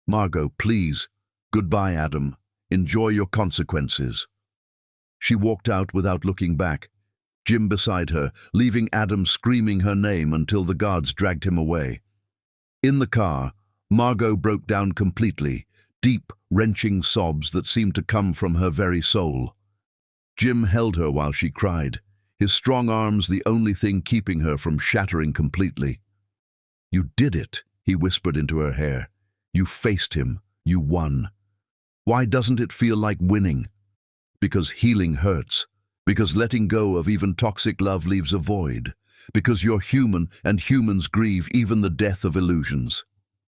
Margot, please. Goodbye, Adam. Enjoy your consequences. She walked out without looking back, Jim beside her, leaving Adam screaming her name until the guards dragged him away. In the car, Margot broke down completely, deep, wrenching sobs that seemed to come from her very soul. Jim held her while she cried, his strong arms the only thing keeping her from shattering completely. You did it, he whispered into her hair. You faced him. You won. Why doesn't it feel like winning? Because healing hurts. Because letting go of even toxic love leaves a void. Because you're human and humans grieve even the death of illusions.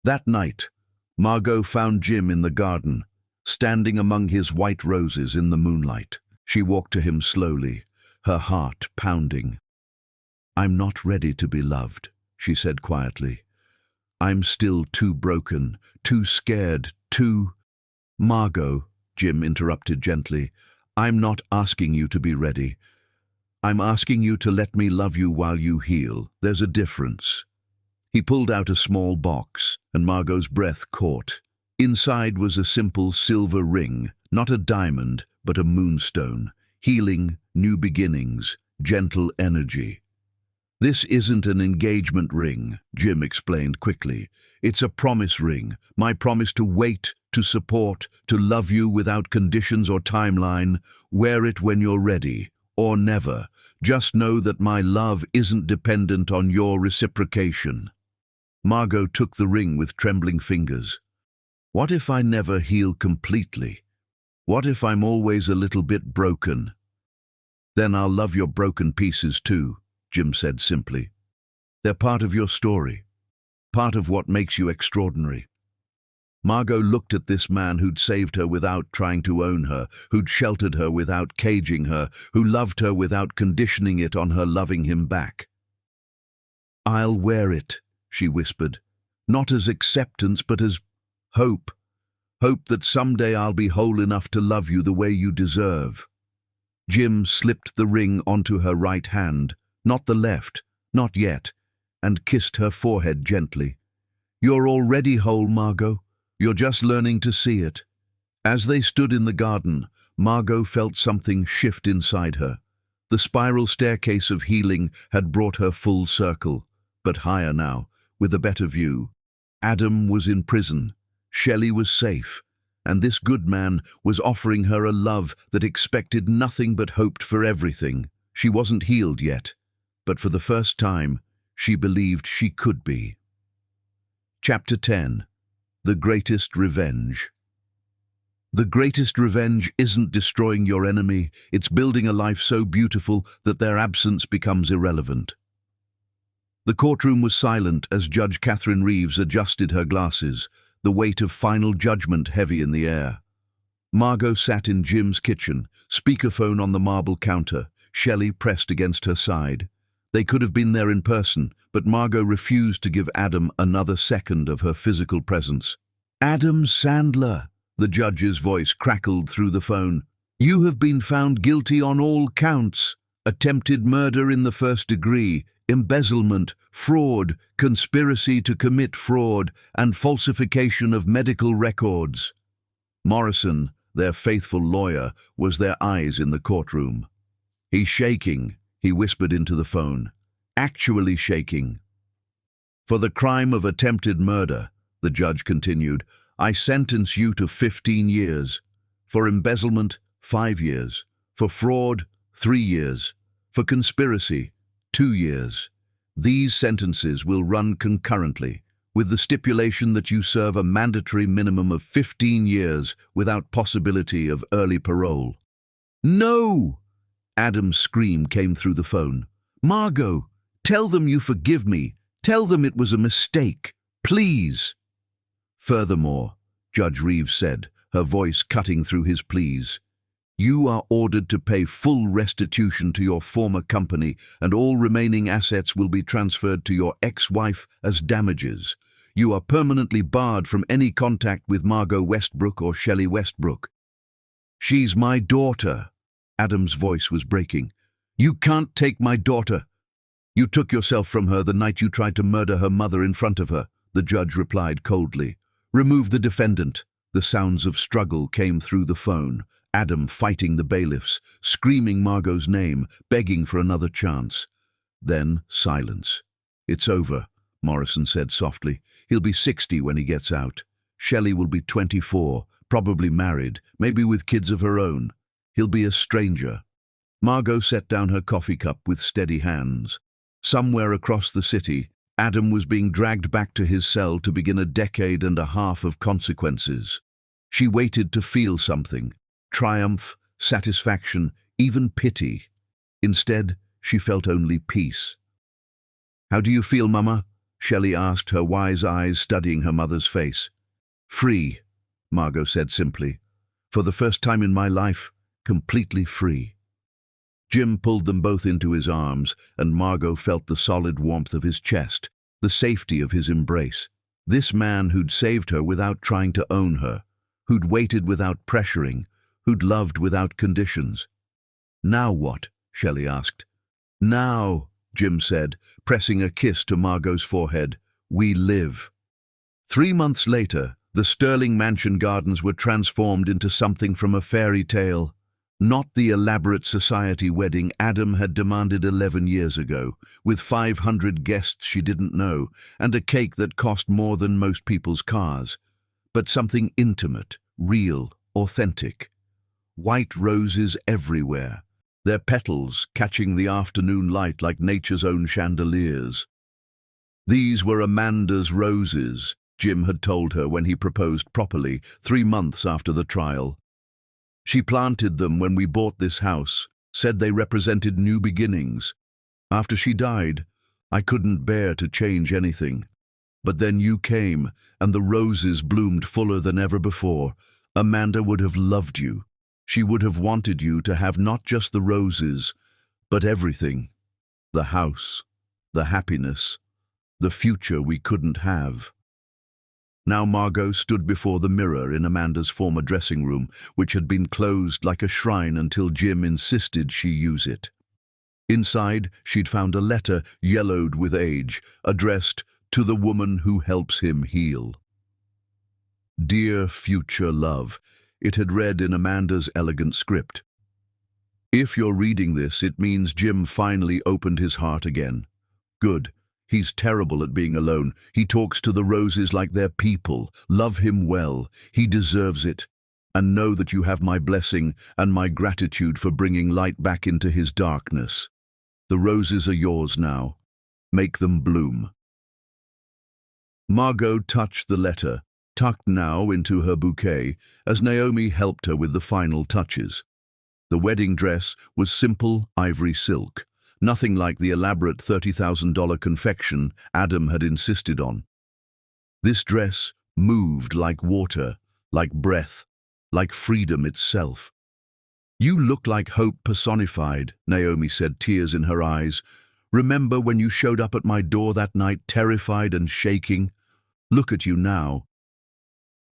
That night, Margot found Jim in the garden, standing among his white roses in the moonlight. She walked to him slowly, her heart pounding. I'm not ready to be loved, she said quietly. I'm still too broken, too scared, too... Margot, Jim interrupted gently, I'm not asking you to be ready. I'm asking you to let me love you while you heal. There's a difference. He pulled out a small box, and Margot's breath caught. Inside was a simple silver ring, not a diamond, but a moonstone. Healing, new beginnings, gentle energy. This isn't an engagement ring, Jim explained quickly. It's a promise ring, my promise to wait, to support, to love you without conditions or timeline. Wear it when you're ready, or never. Just know that my love isn't dependent on your reciprocation. Margot took the ring with trembling fingers. What if I never heal completely? What if I'm always a little bit broken? Then I'll love your broken pieces too, Jim said simply. They're part of your story, part of what makes you extraordinary. Margot looked at this man who'd saved her without trying to own her, who'd sheltered her without caging her, who loved her without conditioning it on her loving him back. I'll wear it, she whispered, not as acceptance but as hope. Hope that someday I'll be whole enough to love you the way you deserve. Jim slipped the ring onto her right hand, not the left, not yet, and kissed her forehead gently. You're already whole, Margot. You're just learning to see it. As they stood in the garden, Margot felt something shift inside her. The spiral staircase of healing had brought her full circle, but higher now, with a better view. Adam was in prison. Shelley was safe. And this good man was offering her a love that expected nothing but hoped for everything. She wasn't healed yet, but for the first time, she believed she could be. Chapter 10. The Greatest Revenge. The greatest revenge isn't destroying your enemy, it's building a life so beautiful that their absence becomes irrelevant. The courtroom was silent as Judge Catherine Reeves adjusted her glasses, the weight of final judgment heavy in the air. Margot sat in Jim's kitchen, speakerphone on the marble counter, Shelley pressed against her side. They could have been there in person, but Margot refused to give Adam another second of her physical presence. Adam Sandler, the judge's voice crackled through the phone. You have been found guilty on all counts. Attempted murder in the first degree, embezzlement, fraud, conspiracy to commit fraud, and falsification of medical records. Morrison, their faithful lawyer, was their eyes in the courtroom. He's shaking, he whispered into the phone. Actually shaking. For the crime of attempted murder, the judge continued, I sentence you to 15 years. For embezzlement, 5 years. For fraud, 3 years. For conspiracy, 2 years. These sentences will run concurrently, with the stipulation that you serve a mandatory minimum of 15 years without possibility of early parole. No! Adam's scream came through the phone. Margot, tell them you forgive me. Tell them it was a mistake. Please. Furthermore, Judge Reeves said, her voice cutting through his pleas, you are ordered to pay full restitution to your former company, and all remaining assets will be transferred to your ex-wife as damages. You are permanently barred from any contact with Margot Westbrook or Shelley Westbrook. She's my daughter. Adam's voice was breaking. You can't take my daughter. You took yourself from her the night you tried to murder her mother in front of her, the judge replied coldly. Remove the defendant. The sounds of struggle came through the phone. Adam fighting the bailiffs, screaming Margot's name, begging for another chance. Then silence. It's over, Morrison said softly. He'll be 60 when he gets out. Shelley will be 24, probably married, maybe with kids of her own. He'll be a stranger. Margot set down her coffee cup with steady hands. Somewhere across the city, Adam was being dragged back to his cell to begin a decade and a half of consequences. She waited to feel something. Triumph, satisfaction, even pity. Instead, she felt only peace. How do you feel, Mama? Shelley asked, her wise eyes studying her mother's face. Free, Margot said simply. For the first time in my life, completely free. Jim pulled them both into his arms, and Margot felt the solid warmth of his chest, the safety of his embrace. This man who'd saved her without trying to own her, who'd waited without pressuring, who'd loved without conditions. Now what? Shelley asked. Now, Jim said, pressing a kiss to Margot's forehead, we live. 3 months later, the Sterling Mansion gardens were transformed into something from a fairy tale. Not the elaborate society wedding Adam had demanded 11 years ago, with 500 guests she didn't know, and a cake that cost more than most people's cars, but something intimate, real, authentic. White roses everywhere, their petals catching the afternoon light like nature's own chandeliers. These were Amanda's roses, Jim had told her when he proposed properly, 3 months after the trial. She planted them when we bought this house, said they represented new beginnings. After she died, I couldn't bear to change anything. But then you came, and the roses bloomed fuller than ever before. Amanda would have loved you. She would have wanted you to have not just the roses, but everything. The house, the happiness, the future we couldn't have. Now Margot stood before the mirror in Amanda's former dressing room, which had been closed like a shrine until Jim insisted she use it. Inside, she'd found a letter, yellowed with age, addressed to the woman who helps him heal. Dear future love, it had read in Amanda's elegant script. If you're reading this, it means Jim finally opened his heart again. Good. He's terrible at being alone. He talks to the roses like they're people. Love him well. He deserves it. And know that you have my blessing and my gratitude for bringing light back into his darkness. The roses are yours now. Make them bloom. Margot touched the letter, tucked now into her bouquet, as Naomi helped her with the final touches. The wedding dress was simple ivory silk. Nothing like the elaborate $30,000 confection Adam had insisted on. This dress moved like water, like breath, like freedom itself. You look like hope personified, Naomi said, tears in her eyes. Remember when you showed up at my door that night, terrified and shaking? Look at you now.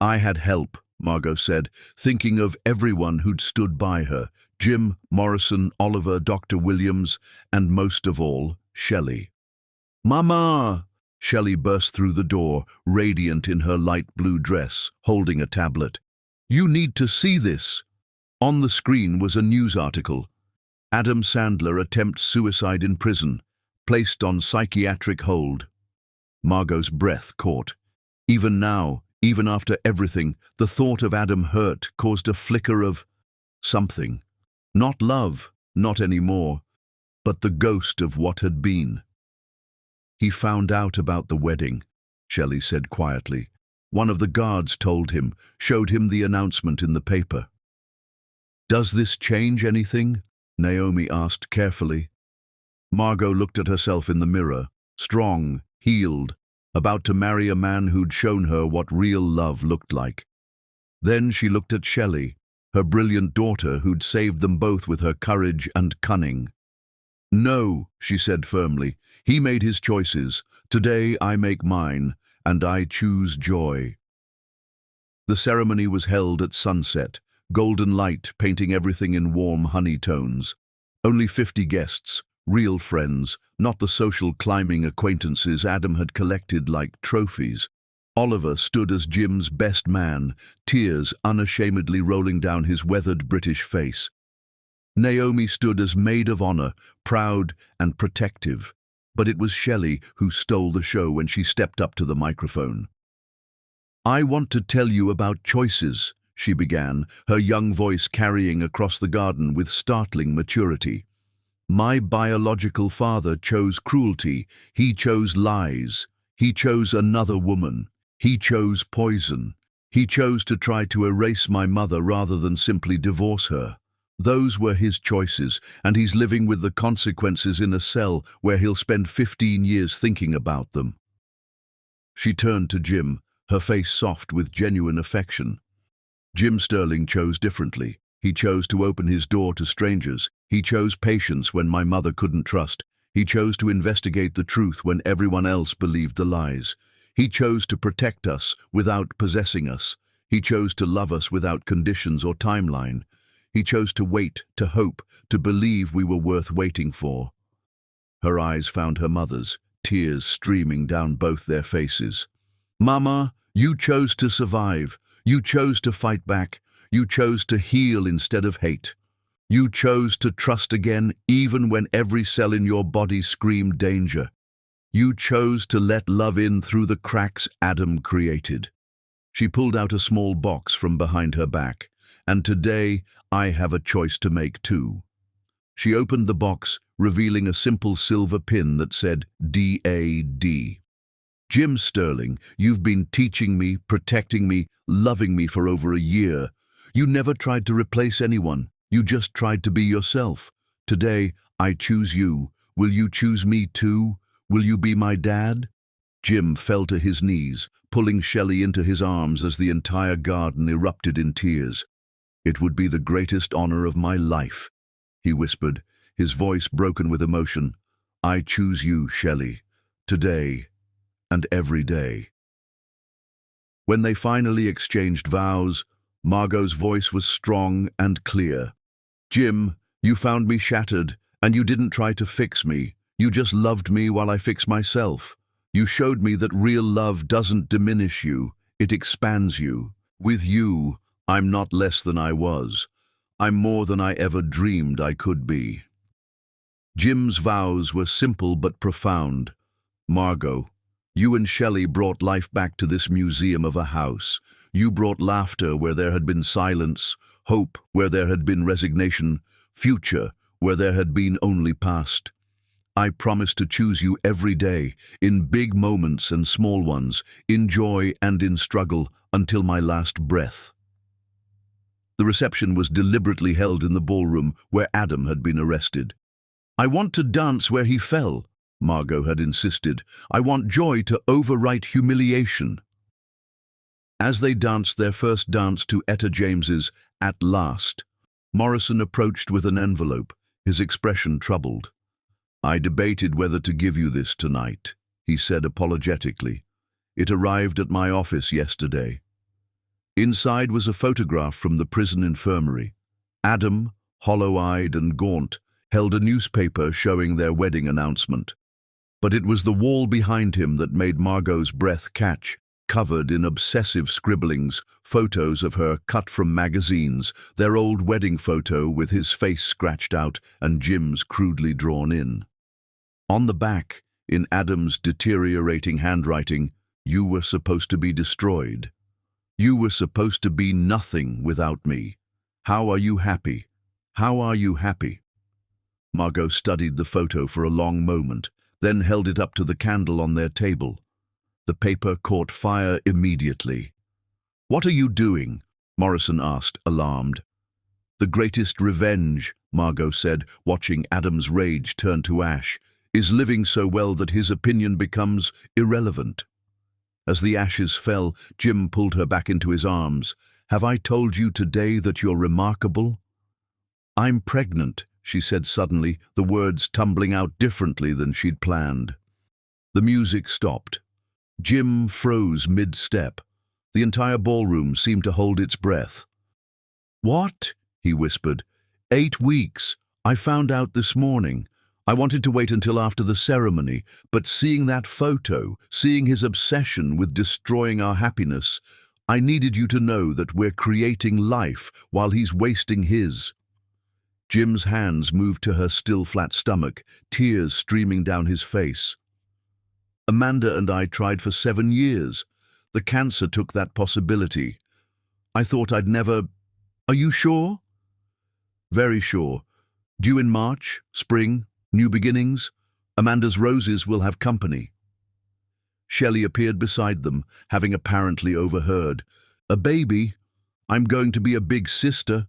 I had help, Margot said, thinking of everyone who'd stood by her. Jim, Morrison, Oliver, Dr. Williams, and most of all, Shelley. Mama! Shelley burst through the door, radiant in her light blue dress, holding a tablet. You need to see this. On the screen was a news article. Adam Sandler attempts suicide in prison, placed on psychiatric hold. Margot's breath caught. Even now, even after everything, the thought of Adam hurt caused a flicker of something. Not love, not anymore, but the ghost of what had been. He found out about the wedding, Shelley said quietly. One of the guards told him, showed him the announcement in the paper. Does this change anything? Naomi asked carefully. Margot looked at herself in the mirror, strong, healed, about to marry a man who'd shown her what real love looked like. Then she looked at Shelley, her brilliant daughter who'd saved them both with her courage and cunning. No, she said firmly, he made his choices. Today I make mine, and I choose joy. The ceremony was held at sunset, golden light painting everything in warm honey tones. Only 50 guests, real friends, not the social climbing acquaintances Adam had collected like trophies. Oliver stood as Jim's best man, tears unashamedly rolling down his weathered British face. Naomi stood as maid of honor, proud and protective, but it was Shelley who stole the show when she stepped up to the microphone. I want to tell you about choices, she began, her young voice carrying across the garden with startling maturity. My biological father chose cruelty, he chose lies, he chose another woman. He chose poison. He chose to try to erase my mother rather than simply divorce her. Those were his choices, and he's living with the consequences in a cell where he'll spend 15 years thinking about them. She turned to Jim, her face soft with genuine affection. Jim Sterling chose differently. He chose to open his door to strangers. He chose patience when my mother couldn't trust. He chose to investigate the truth when everyone else believed the lies. He chose to protect us without possessing us. He chose to love us without conditions or timeline. He chose to wait, to hope, to believe we were worth waiting for. Her eyes found her mother's, tears streaming down both their faces. Mama, you chose to survive. You chose to fight back. You chose to heal instead of hate. You chose to trust again even when every cell in your body screamed danger. You chose to let love in through the cracks Adam created. She pulled out a small box from behind her back. And today, I have a choice to make too. She opened the box, revealing a simple silver pin that said DAD. Jim Sterling, you've been teaching me, protecting me, loving me for over a year. You never tried to replace anyone. You just tried to be yourself. Today, I choose you. Will you choose me too? Will you be my dad? Jim fell to his knees, pulling Shelley into his arms as the entire garden erupted in tears. It would be the greatest honor of my life, he whispered, his voice broken with emotion. I choose you, Shelley, today and every day. When they finally exchanged vows, Margot's voice was strong and clear. Jim, you found me shattered, and you didn't try to fix me. You just loved me while I fix myself. You showed me that real love doesn't diminish you, it expands you. With you, I'm not less than I was. I'm more than I ever dreamed I could be. Jim's vows were simple but profound. Margot, you and Shelley brought life back to this museum of a house. You brought laughter where there had been silence, hope where there had been resignation, future where there had been only past. I promise to choose you every day, in big moments and small ones, in joy and in struggle, until my last breath. The reception was deliberately held in the ballroom where Adam had been arrested. I want to dance where he fell, Margot had insisted. I want joy to overwrite humiliation. As they danced their first dance to Etta James's At Last, Morrison approached with an envelope, his expression troubled. I debated whether to give you this tonight, he said apologetically. It arrived at my office yesterday. Inside was a photograph from the prison infirmary. Adam, hollow-eyed and gaunt, held a newspaper showing their wedding announcement. But it was the wall behind him that made Margot's breath catch, covered in obsessive scribblings, photos of her cut from magazines, their old wedding photo with his face scratched out and Jim's crudely drawn in. On the back, in Adam's deteriorating handwriting, you were supposed to be destroyed. You were supposed to be nothing without me. How are you happy? How are you happy? Margot studied the photo for a long moment, then held it up to the candle on their table. The paper caught fire immediately. What are you doing? Morrison asked, alarmed. The greatest revenge, Margot said, watching Adam's rage turn to ash, is living so well that his opinion becomes irrelevant. As the ashes fell, Jim pulled her back into his arms. Have I told you today that you're remarkable? I'm pregnant, she said suddenly, the words tumbling out differently than she'd planned. The music stopped. Jim froze mid-step. The entire ballroom seemed to hold its breath. What? He whispered. 8 weeks. I found out this morning. I wanted to wait until after the ceremony, but seeing that photo, seeing his obsession with destroying our happiness, I needed you to know that we're creating life while he's wasting his. Jim's hands moved to her still flat stomach, tears streaming down his face. Amanda and I tried for 7 years. The cancer took that possibility. I thought I'd never... Are you sure? Very sure. Due in March, spring, new beginnings. Amanda's roses will have company. Shelley appeared beside them, having apparently overheard. A baby? I'm going to be a big sister.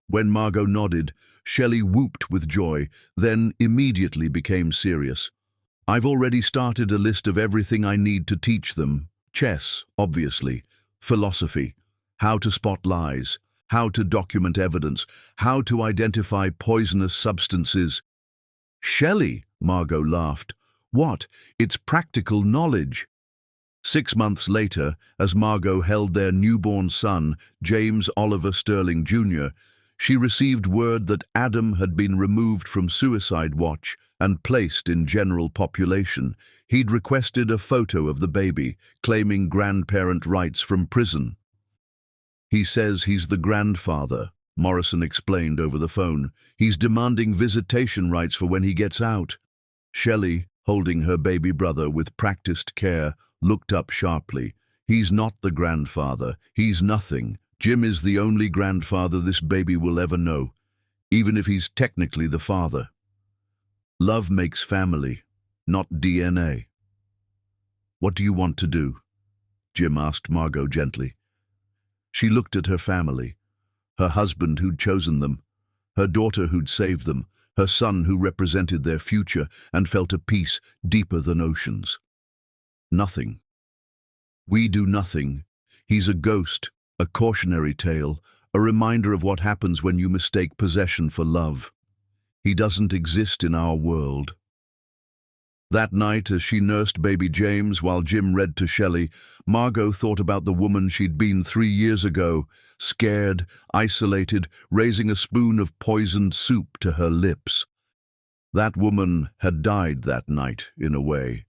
When Margot nodded, Shelley whooped with joy, then immediately became serious. I've already started a list of everything I need to teach them. Chess, obviously. Philosophy. How to spot lies. How to document evidence. How to identify poisonous substances. Shelley, Margot laughed. What? It's practical knowledge. 6 months later, as Margot held their newborn son, James Oliver Sterling Jr., she received word that Adam had been removed from suicide watch and placed in general population. He'd requested a photo of the baby, claiming grandparent rights from prison. He says he's the grandfather, Morrison explained over the phone. He's demanding visitation rights for when he gets out. Shelley, holding her baby brother with practiced care, looked up sharply. He's not the grandfather. He's nothing. Jim is the only grandfather this baby will ever know, even if he's technically the father. Love makes family, not DNA. What do you want to do? Jim asked Margot gently. She looked at her family, her husband who'd chosen them, her daughter who'd saved them, her son who represented their future, and felt a peace deeper than oceans. Nothing. We do nothing. He's a ghost, a cautionary tale, a reminder of what happens when you mistake possession for love. He doesn't exist in our world. That night, as she nursed baby James while Jim read to Shelley, Margot thought about the woman she'd been 3 years ago, scared, isolated, raising a spoon of poisoned soup to her lips. That woman had died that night, in a way.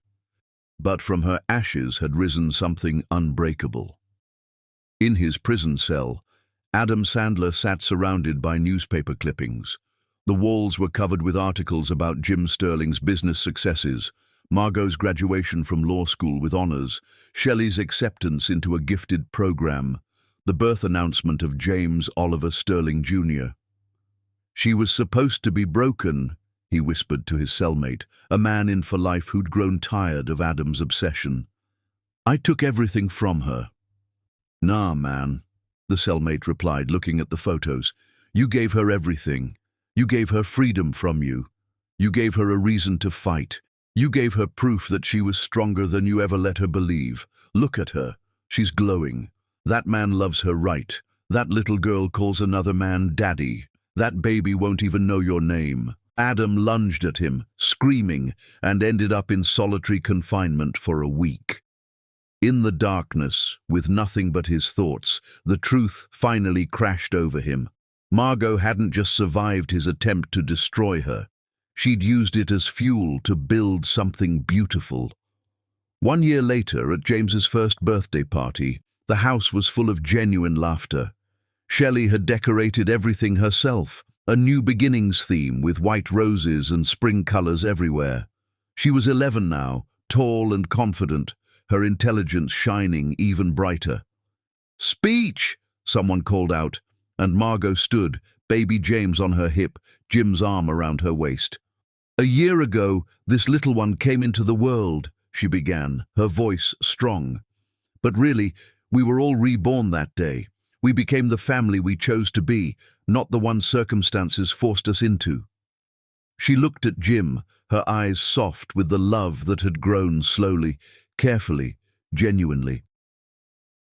But from her ashes had risen something unbreakable. In his prison cell, Adam Sandler sat surrounded by newspaper clippings. The walls were covered with articles about Jim Sterling's business successes, Margot's graduation from law school with honors, Shelley's acceptance into a gifted program, the birth announcement of James Oliver Sterling Jr. She was supposed to be broken, he whispered to his cellmate, a man in for life who'd grown tired of Adam's obsession. I took everything from her. Nah, man, the cellmate replied, looking at the photos. You gave her everything. You gave her freedom from you. You gave her a reason to fight. You gave her proof that she was stronger than you ever let her believe. Look at her. She's glowing. That man loves her right. That little girl calls another man daddy. That baby won't even know your name. Adam lunged at him, screaming, and ended up in solitary confinement for a week. In the darkness, with nothing but his thoughts, the truth finally crashed over him. Margot hadn't just survived his attempt to destroy her. She'd used it as fuel to build something beautiful. 1 year later, at James's first birthday party, the house was full of genuine laughter. Shelley had decorated everything herself, a new beginnings theme with white roses and spring colors everywhere. She was 11 now, tall and confident, her intelligence shining even brighter. "Speech!" someone called out, and Margot stood, baby James on her hip, Jim's arm around her waist. "A year ago, this little one came into the world," she began, her voice strong. "But really, we were all reborn that day. We became the family we chose to be, not the one circumstances forced us into." She looked at Jim, her eyes soft with the love that had grown slowly, carefully, genuinely.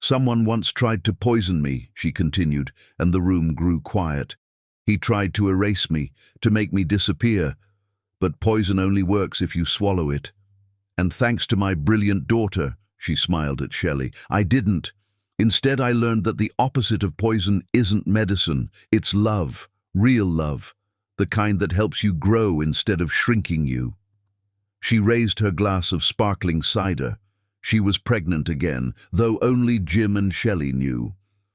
"Someone once tried to poison me," she continued, and the room grew quiet. "He tried to erase me, to make me disappear. But poison only works if you swallow it. And thanks to my brilliant daughter," she smiled at Shelley, "I didn't. Instead, I learned that the opposite of poison isn't medicine, it's love, real love, the kind that helps you grow instead of shrinking you." She raised her glass of sparkling cider. She was pregnant again, though only Jim and Shelley knew.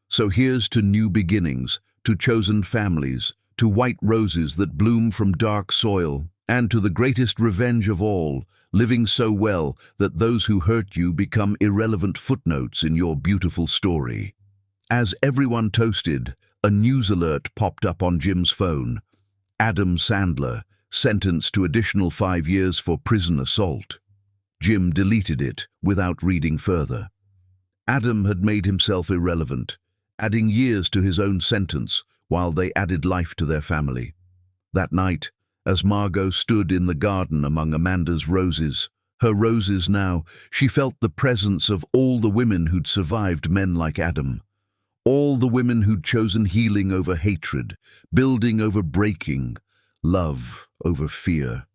So here's to new beginnings, to chosen families, to white roses that bloom from dark soil, and to the greatest revenge of all, living so well that those who hurt you become irrelevant footnotes in your beautiful story. As everyone toasted, a news alert popped up on Jim's phone. Adam Sandler, sentenced to additional 5 years for prison assault. Jim deleted it without reading further. Adam had made himself irrelevant, adding years to his own sentence while they added life to their family. That night, as Margot stood in the garden among Amanda's roses, her roses now, she felt the presence of all the women who'd survived men like Adam. All the women who'd chosen healing over hatred, building over breaking, love over fear.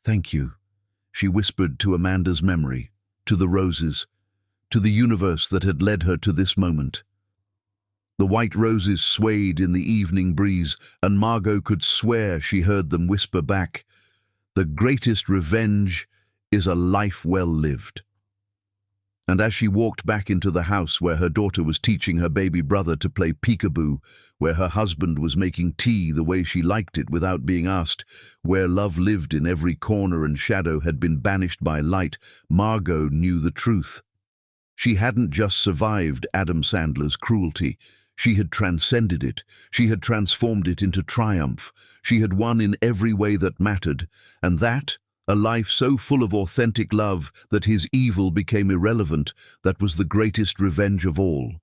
"Thank you," she whispered to Amanda's memory, to the roses, to the universe that had led her to this moment. The white roses swayed in the evening breeze, and Margot could swear she heard them whisper back, "The greatest revenge is a life well lived." And as she walked back into the house where her daughter was teaching her baby brother to play peekaboo, where her husband was making tea the way she liked it without being asked, where love lived in every corner and shadow had been banished by light, Margot knew the truth. She hadn't just survived Adam Sandler's cruelty. She had transcended it. She had transformed it into triumph. She had won in every way that mattered, and that, a life so full of authentic love that his evil became irrelevant, that was the greatest revenge of all.